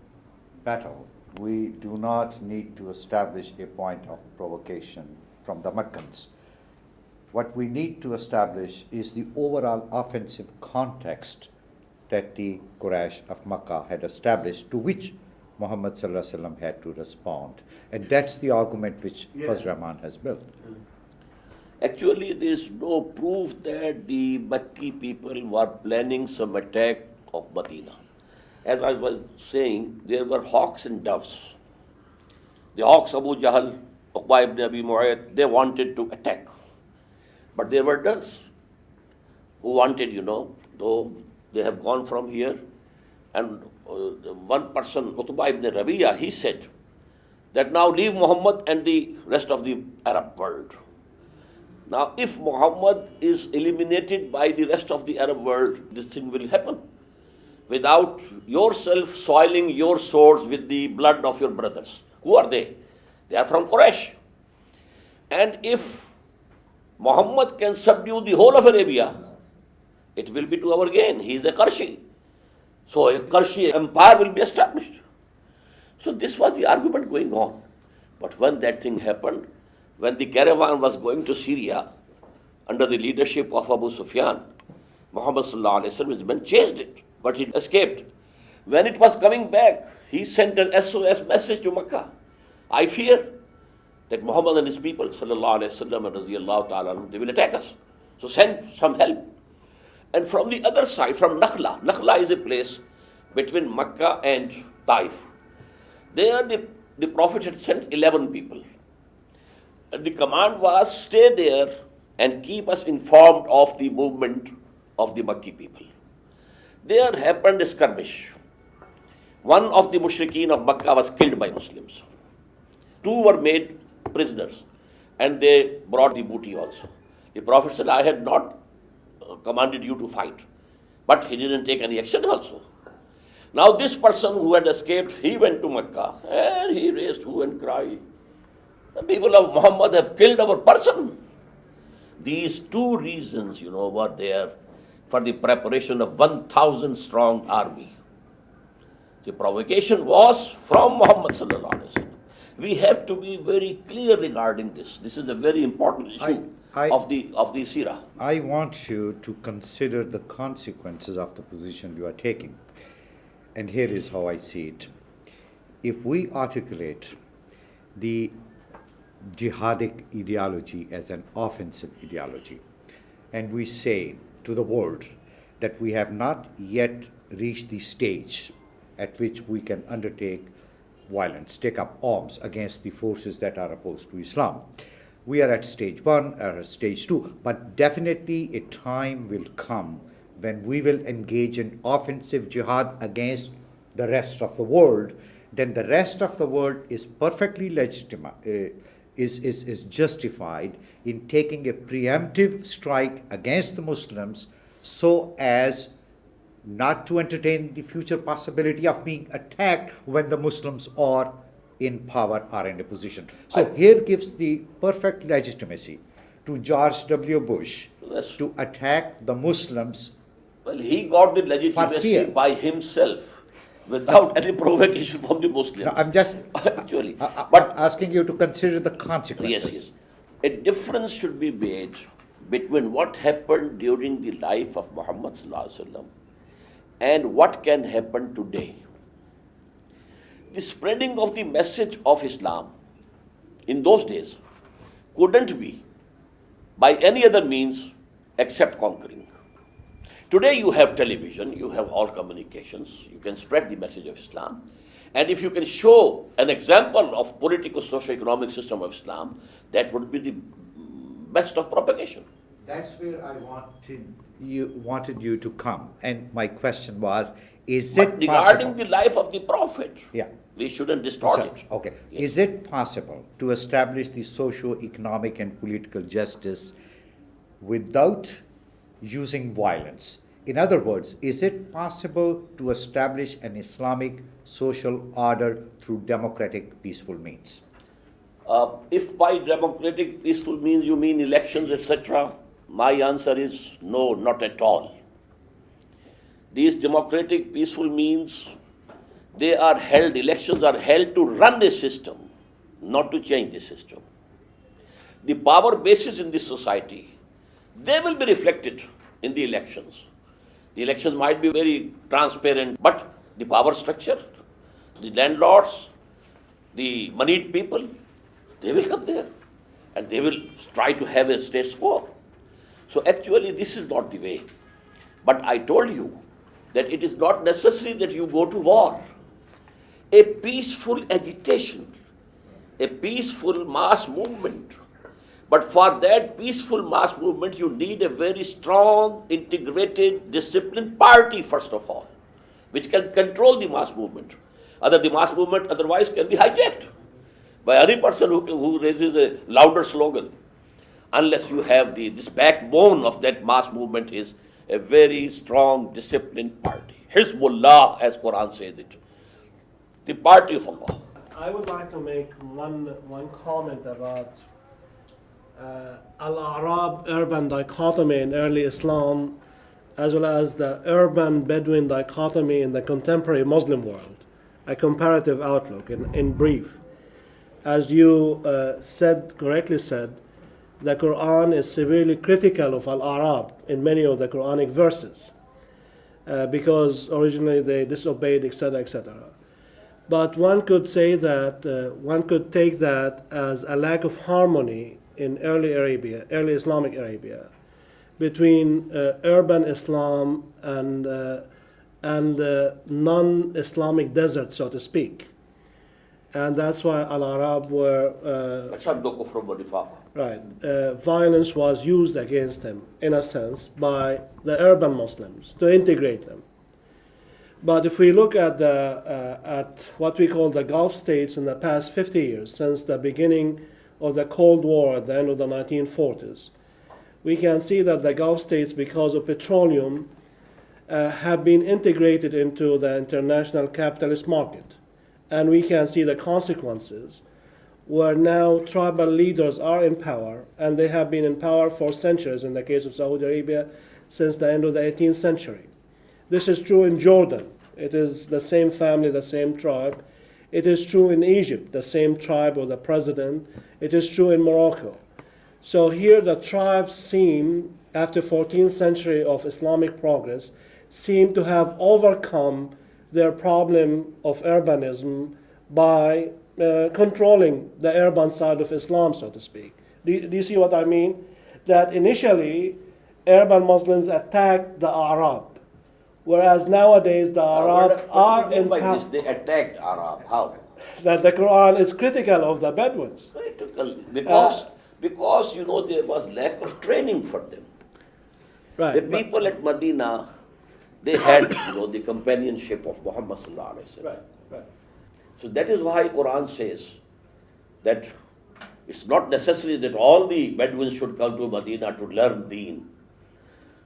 battle, we do not need to establish a point of provocation from the Meccans? What we need to establish is the overall offensive context that the Quraysh of Makkah had established, to which Muhammad sallallahu alaihi wasallam had to respond. And that's the argument which Fazl Rahman has built. Actually, there is no proof that the Makki people were planning some attack of Medina. As I was saying, there were hawks and doves. The hawks, Abu Jahl, Uqba ibn Abi Mu'ayyad, they wanted to attack. But there were doves who wanted, though they have gone from here. And one person, Utbah ibn Rabi'a, he said that now leave Muhammad and the rest of the Arab world. Now, if Muhammad is eliminated by the rest of the Arab world, this thing will happen without yourself soiling your swords with the blood of your brothers. Who are they? They are from Quraysh. And if Muhammad can subdue the whole of Arabia, it will be to our gain. He is a Qarshi. So a Qarshi empire will be established. So this was the argument going on. But when that thing happened, when the caravan was going to Syria under the leadership of Abu Sufyan, Muhammad sallallahu alaihi wasallam, his men chased it, but it escaped. When it was coming back, he sent an SOS message to Makkah. I fear that Muhammad and his people, sallallahu alaihi wasallam and radiyallahu ta'ala, they will attack us. So send some help. And from the other side, from Nakhla is a place between Makkah and Taif. There the Prophet had sent 11 people. And the command was, stay there and keep us informed of the movement of the Makki people. There happened a skirmish. One of the mushrikeen of Makkah was killed by Muslims. 2 were made prisoners, and they brought the booty also. The Prophet said, I had not commanded you to fight, but he didn't take any action also. Now this person who had escaped, he went to Makkah and he raised hue and cry. The people of Muhammad have killed our person. These 2 reasons, were there for the preparation of 1,000 strong army. The provocation was from Muhammad sallallahu alaihi wasallam. We have to be very clear regarding this. This is a very important issue of the Sirah. I want you to consider the consequences of the position you are taking. And here is how I see it. If we articulate the jihadic ideology as an offensive ideology, and we say to the world that we have not yet reached the stage at which we can undertake violence, take up arms against the forces that are opposed to Islam. We are at stage 1 or at stage 2, but definitely a time will come when we will engage in offensive jihad against the rest of the world. Then the rest of the world is perfectly legitimate, is justified in taking a preemptive strike against the Muslims so as not to entertain the future possibility of being attacked when the Muslims are in power or in a position. So here gives the perfect legitimacy to George W. Bush to attack the Muslims. Well, he got the legitimacy by himself without any provocation from the Muslims. No, I'm just actually, but asking you to consider the consequences. Yes. A difference should be made between what happened during the life of Muhammad sallallahu alaihi wasallam and what can happen today. The spreading of the message of Islam in those days couldn't be by any other means except conquering. Today you have television, you have all communications, you can spread the message of Islam. And if you can show an example of political socio-economic system of Islam, that would be the best of propagation. That's where I wanted you to come. And my question was, is But it regarding possible? the life of the Prophet, Yeah. we shouldn't distort So, it. okay. Yes. Is it possible to establish the socio-economic and political justice without using violence? In other words, is it possible to establish an Islamic social order through democratic, peaceful means? If by democratic peaceful means you mean elections, etc., my answer is no, not at all. These democratic peaceful means, they are held, elections are held to run a system, not to change the system. The power bases in this society, they will be reflected in the elections. The elections might be very transparent, but the power structure, the landlords, the moneyed people, they will come there and they will try to have a status quo. So actually this is not the way. But I told you that it is not necessary that you go to war. A peaceful agitation, a peaceful mass movement. But for that peaceful mass movement, you need a very strong, integrated, disciplined party, first of all, which can control the mass movement. The mass movement otherwise can be hijacked by any person who raises a louder slogan. Unless you have this backbone of that mass movement is a very strong, disciplined party. Hizbullah, as Quran says it. The party of Allah. I would like to make one comment about Al-Arab urban dichotomy in early Islam, as well as the urban Bedouin dichotomy in the contemporary Muslim world, a comparative outlook in brief. As you correctly said, the Quran is severely critical of Al-Arab in many of the Quranic verses because originally they disobeyed, etc., etc. But one could say that, one could take that as a lack of harmony in early Islamic Arabia, between urban Islam and non-Islamic desert, so to speak. And that's why Al-Arab were, violence was used against them, in a sense, by the urban Muslims to integrate them. But if we look at what we call the Gulf states in the past 50 years, since the beginning of the Cold War at the end of the 1940s, we can see that the Gulf states, because of petroleum, have been integrated into the international capitalist market. And we can see the consequences, where now tribal leaders are in power, and they have been in power for centuries, in the case of Saudi Arabia, since the end of the 18th century. This is true in Jordan. It is the same family, the same tribe. It is true in Egypt, the same tribe or the president. It is true in Morocco. So here the tribes seem, after 14th century of Islamic progress, seem to have overcome their problem of urbanism by controlling the urban side of Islam, so to speak. Do you see what I mean? That initially, urban Muslims attacked the Arab, whereas nowadays the Arab are in power. They attacked Arab. How? That the Quran is critical of the Bedouins. Critical, because you know there was lack of training for them. Right. The people at Medina, they had the companionship of Muhammad sallallahu alaihi wasallam. Right. So that is why Quran says that it's not necessary that all the Bedouins should come to Medina to learn Deen.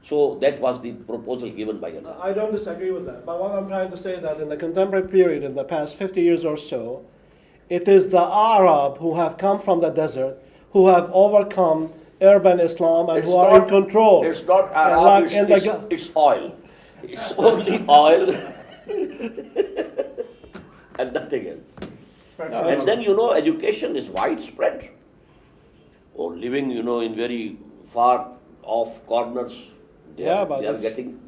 So that was the proposal given by Allah. I don't disagree with that. But what I'm trying to say is that in the contemporary period, in the past 50 years or so, it is the Arab who have come from the desert, who have overcome urban Islam and who are in control. It's not Arab, it's oil. It's only oil and nothing else. And then, education is widespread. Or living, in very far off corners, they are getting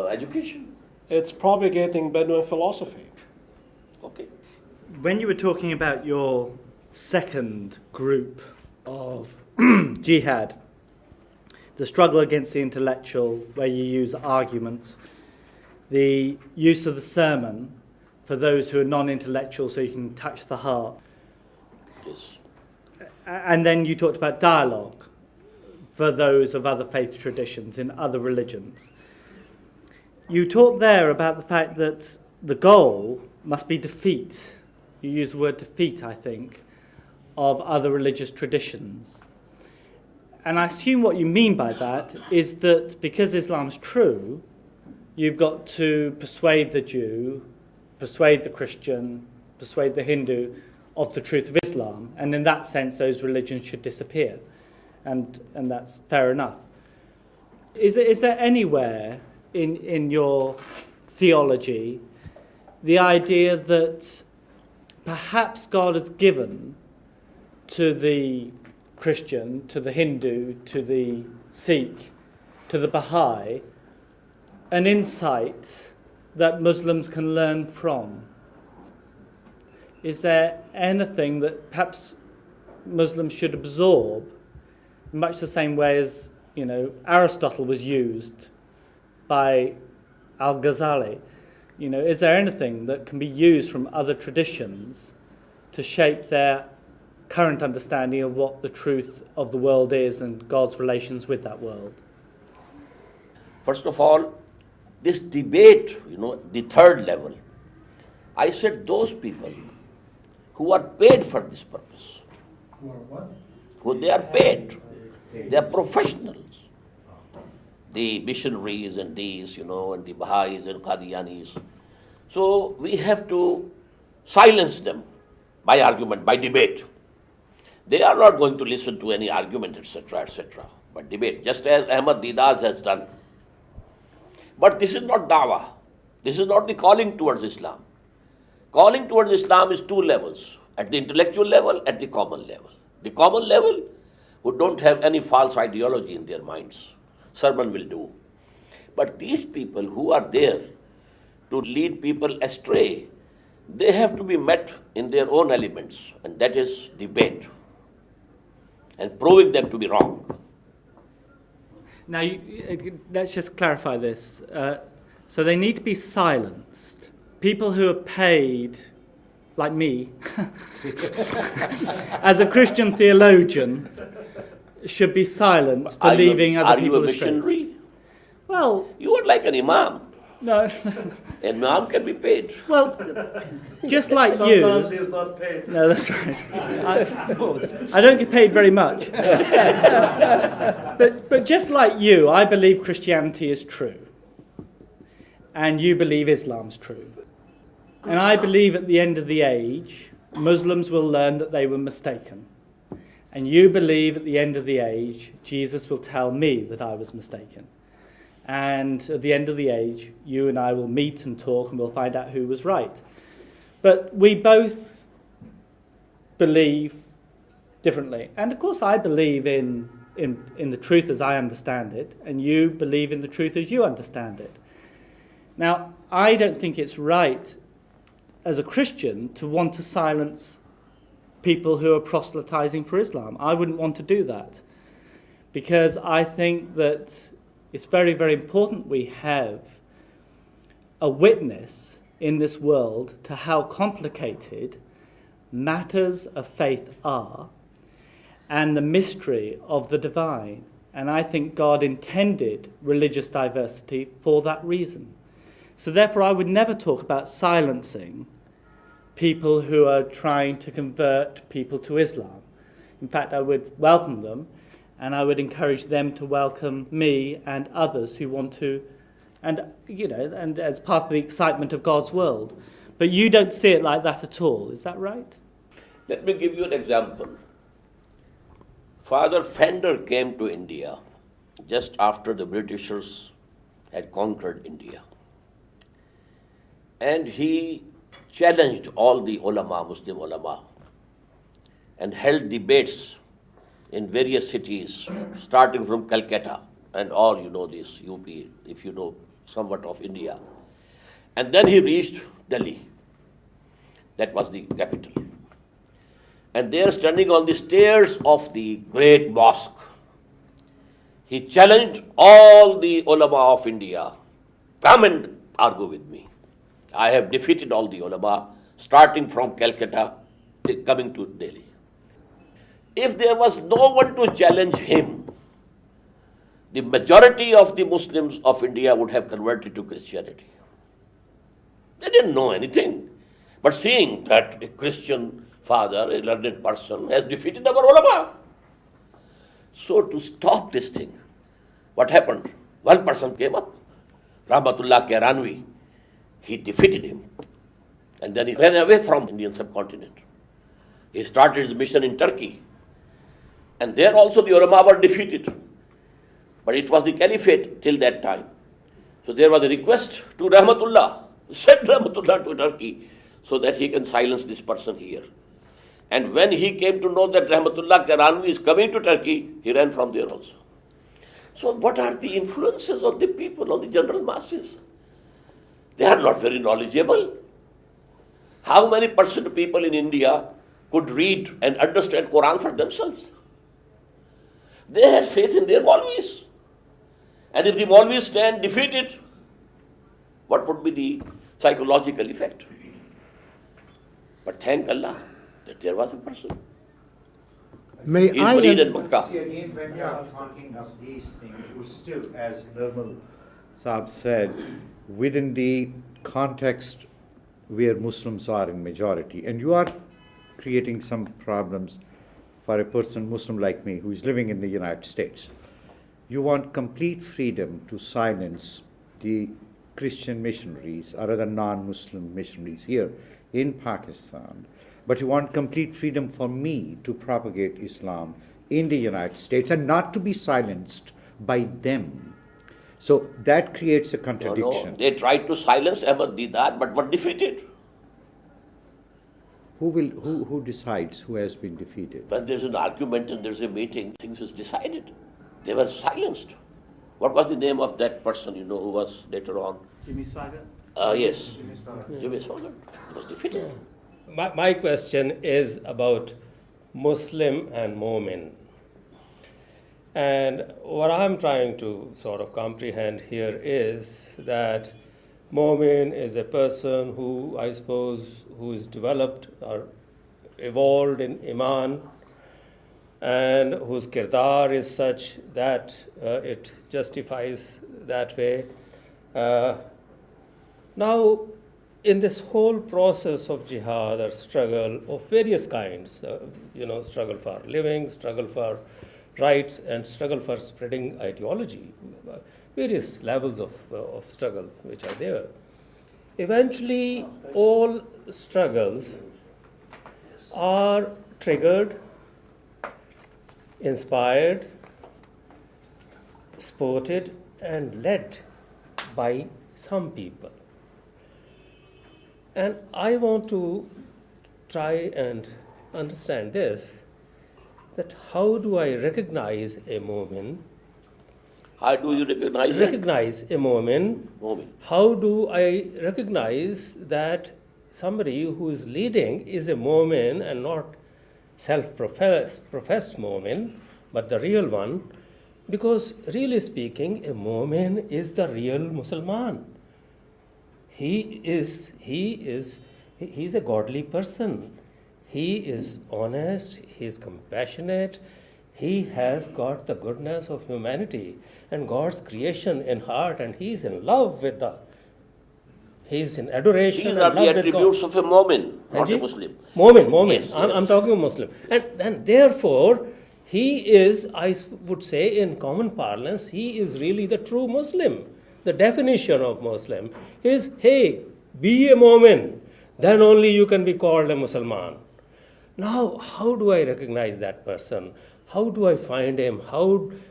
education. It's propagating Bedouin philosophy. Okay. When you were talking about your second group of jihad, the struggle against the intellectual, where you use argument, the use of the sermon for those who are non-intellectual so you can touch the heart. Yes. And then you talked about dialogue for those of other faith traditions in other religions. You talked there about the fact that the goal must be defeat. You use the word defeat, I think, of other religious traditions. And I assume what you mean by that is that because Islam's true, you've got to persuade the Jew, persuade the Christian, persuade the Hindu of the truth of Islam, and in that sense those religions should disappear. And that's fair enough. Is there anywhere in your theology the idea that perhaps God has given to the Christian, to the Hindu, to the Sikh, to the Baha'i, an insight that Muslims can learn from? Is there anything that perhaps Muslims should absorb, in much the same way as, Aristotle was used by Al-Ghazali? Is there anything that can be used from other traditions to shape their current understanding of what the truth of the world is and God's relations with that world? First of all, this debate, the third level, I said those people who are paid for this purpose. Who are what? Who they are paid. They are professionals. The missionaries and these, and the Baha'is and Qadianis. So we have to silence them by argument, by debate. They are not going to listen to any argument, etc., but debate, just as Ahmad Didas has done. But this is not dawah. This is not the calling towards Islam. Calling towards Islam is two levels, at the intellectual level, at the common level. The common level, who don't have any false ideology in their minds, sermon will do. But these people who are there to lead people astray, they have to be met in their own elements, and that is debate, and proving them to be wrong. Now, let's just clarify this. So they need to be silenced. People who are paid, like me, as a Christian theologian, should be silenced for leaving other people astray. Are you a missionary? Well, you are like an imam. No. An imam can be paid. Well, just like you. Sometimes he is not paid. No, that's right. I don't get paid very much. But just like you, I believe Christianity is true. And you believe Islam's true. And I believe at the end of the age, Muslims will learn that they were mistaken. And you believe at the end of the age, Jesus will tell me that I was mistaken. And at the end of the age, you and I will meet and talk and we'll find out who was right. But we both believe differently. And of course I believe in the truth as I understand it, and you believe in the truth as you understand it. Now, I don't think it's right as a Christian to want to silence people who are proselytizing for Islam. I wouldn't want to do that, because I think that it's very, very important we have a witness in this world to how complicated matters of faith are and the mystery of the divine. And I think God intended religious diversity for that reason. So therefore I would never talk about silencing people who are trying to convert people to Islam. In fact, I would welcome them, and I would encourage them to welcome me and others who want to, and as part of the excitement of God's world. But you don't see it like that at all, is that right? Let me give you an example. Father Fender came to India just after the Britishers had conquered India. And he challenged all the ulama, Muslim ulama, and held debates in various cities, starting from Calcutta and all, this UP, if you know somewhat of India. And then he reached Delhi. That was the capital. And there, standing on the stairs of the great mosque, He challenged all the ulama of India, come and argue with me. I have defeated all the ulama, starting from Calcutta, coming to Delhi. If there was no one to challenge him, the majority of the Muslims of India would have converted to Christianity. They didn't know anything. But seeing that a Christian father, a learned person, has defeated our ulama. So to stop this thing, what happened? One person came up, Rahmatullah Kairanvi. He defeated him. And then he ran away from Indian subcontinent. He started his mission in Turkey. And there also the ulama were defeated. But it was the caliphate till that time. So there was a request to Rahmatullah, send Rahmatullah to Turkey so that he can silence this person here. And when he came to know that Rahmatullah Kairanvi is coming to Turkey, he ran from there also. So what are the influences on the people, on the general masses? They are not very knowledgeable. How many percent of people in India could read and understand Quran for themselves? They had faith in their Maulvis. And if the Maulvis stand defeated, what would be the psychological effect? But thank Allah that there was a person. May He I prayed in- in Makkah. See, again, when we are talking of these things, you still, as Nirmal Saab said, within the context where Muslims are in majority, and you are creating some problems for a person, Muslim like me, who is living in the United States. You want complete freedom to silence the Christian missionaries or other non-Muslim missionaries here in Pakistan, but you want complete freedom for me to propagate Islam in the United States and not to be silenced by them. So that creates a contradiction. No, they tried to silence Ahmad Deedat but were defeated. Who decides who has been defeated? When there's an argument and there's a meeting, things is decided. They were silenced. What was the name of that person, who was later on? Jimmy Swaggart? Yes, Jimmy Swaggart was defeated. My question is about Muslim and Mu'min. And what I'm trying to sort of comprehend here is that Mu'min is a person who, I suppose, who is developed or evolved in Emaan and whose kirdar is such that it justifies that way. Now, in this whole process of jihad or struggle of various kinds, struggle for living, struggle for rights, and struggle for spreading ideology, various levels of struggle which are there. Eventually, all struggles are triggered, inspired, supported, and led by some people. And I want to try and understand this, that how do I recognize a Mu'min? How do you recognize it? Recognize a Mu'min. Mu'min. How do I recognize that somebody who is leading is a Mu'min and not self-professed Mu'min, but the real one? Because really speaking, a Mu'min is the real Musliman. He's a godly person. He is honest, he is compassionate, he has got the goodness of humanity and God's creation in heart, and he is in love with he's in adoration. These and are love the with attributes God. of a Mu'min, not Haji? a Muslim. Mu'min. Yes, I'm yes. talking Muslim. And therefore, he is, I would say in common parlance, he is really the true Muslim. The definition of Muslim is, hey, be a Mu'min, then only you can be called a Musliman. Now, how do I recognize that person? How do I find him?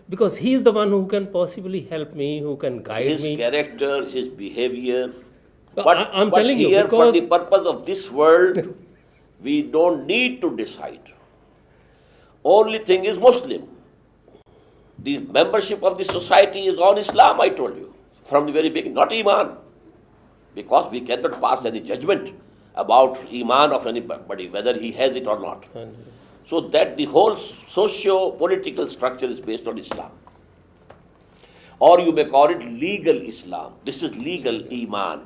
Because he's the one who can possibly help me, who can guide His me. character, his behavior. But But, I'm but telling you, here, because- for the purpose of this world, we don't need to decide. Only thing is Muslim. The membership of the society is on Islam, I told you, from the very beginning, not Iman. Because we cannot pass any judgment about Iman of anybody, whether he has it or not. So that the whole socio-political structure is based on Islam. or you may call it legal Islam. This is legal Iman.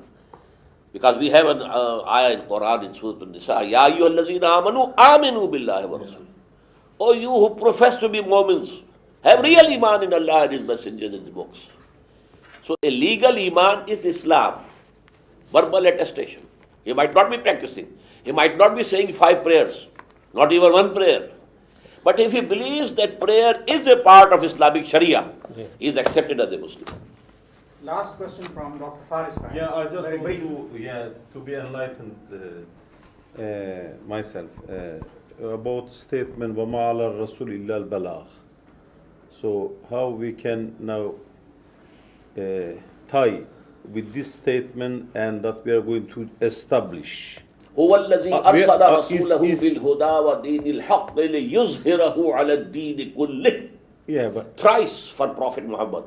Because we have an ayah in Quran in Surah An-Nisa, Ya ayyuhallazina amanu aminu billahi wa rasul. O you who profess to be Mormons, have real Iman in Allah and His messengers and His books. So a legal Iman is Islam, verbal attestation. He might not be practicing. He might not be saying 5 prayers, not even 1 prayer. But if he believes that prayer is a part of Islamic Sharia, he is accepted as a Muslim. Last question from Dr. Faris. Yeah, I just Very brief. want to be enlightened myself about statement وَمَا عَلَى الرَّسُولِ إِلَّا الْبَلَاغِ. So how we can now tie with this statement and that we are going to establish. هو الذي أرسل رسوله is- بالهدى ودين الحق ليظهره على الدين كله. Yeah, but Thrice for Prophet Muhammad.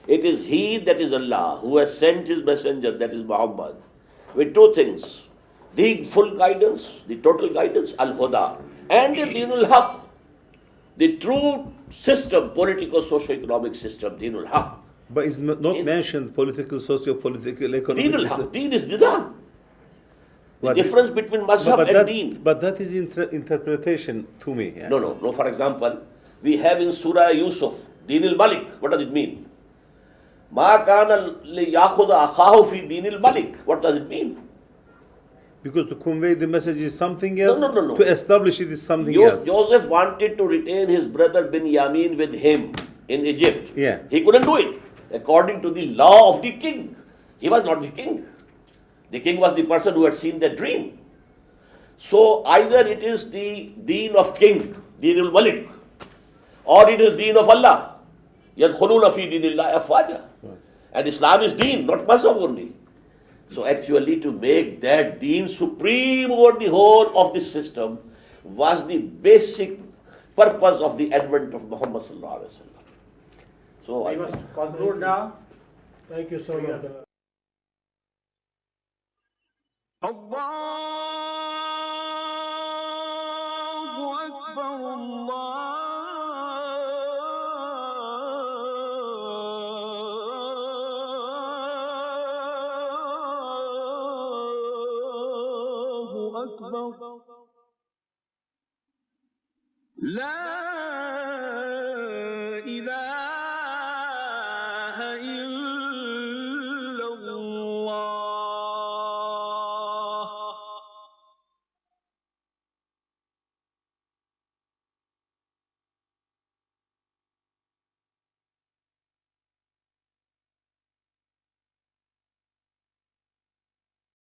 It is he, that is Allah, who has sent his messenger, that is Muhammad, with 2 things. The full guidance, the total guidance, Al-Huda, and the Deen al-Haq, the true system, political, socio-economic system, Deen al-Haq. but it's not mentioned political, socio-political, economic. Deen al-Haq, Deen is Nizam. The But- difference between Mazhab and Deen. But that is interpretation to me. Yeah? No. For example, we have in Surah Yusuf, Deen al-Malik. What does it mean? Ma kana liyakhudha akhahu fi Deen al-Malik. What does it mean? Because to convey the message is something else. No. To establish it is something else. Joseph wanted to retain his brother Binyamin with him in Egypt. Yeah. He couldn't do it according to the law of the king. He was not the king. The king was the person who had seen the dream. So either it is the Deen of king, Deen al-Malik, or it is Deen of Allah. يَدْخُلُونَ فِي دِينِ اللَّهِ أَفْوَاجًا. And Islam is Deen, not Mazhab only. So actually to make that Deen supreme over the whole of this system was the basic purpose of the advent of Muhammad sallallahu alaihi wasallam. So We must conclude now. Thank you so much. الله أكبر الله أكبر لا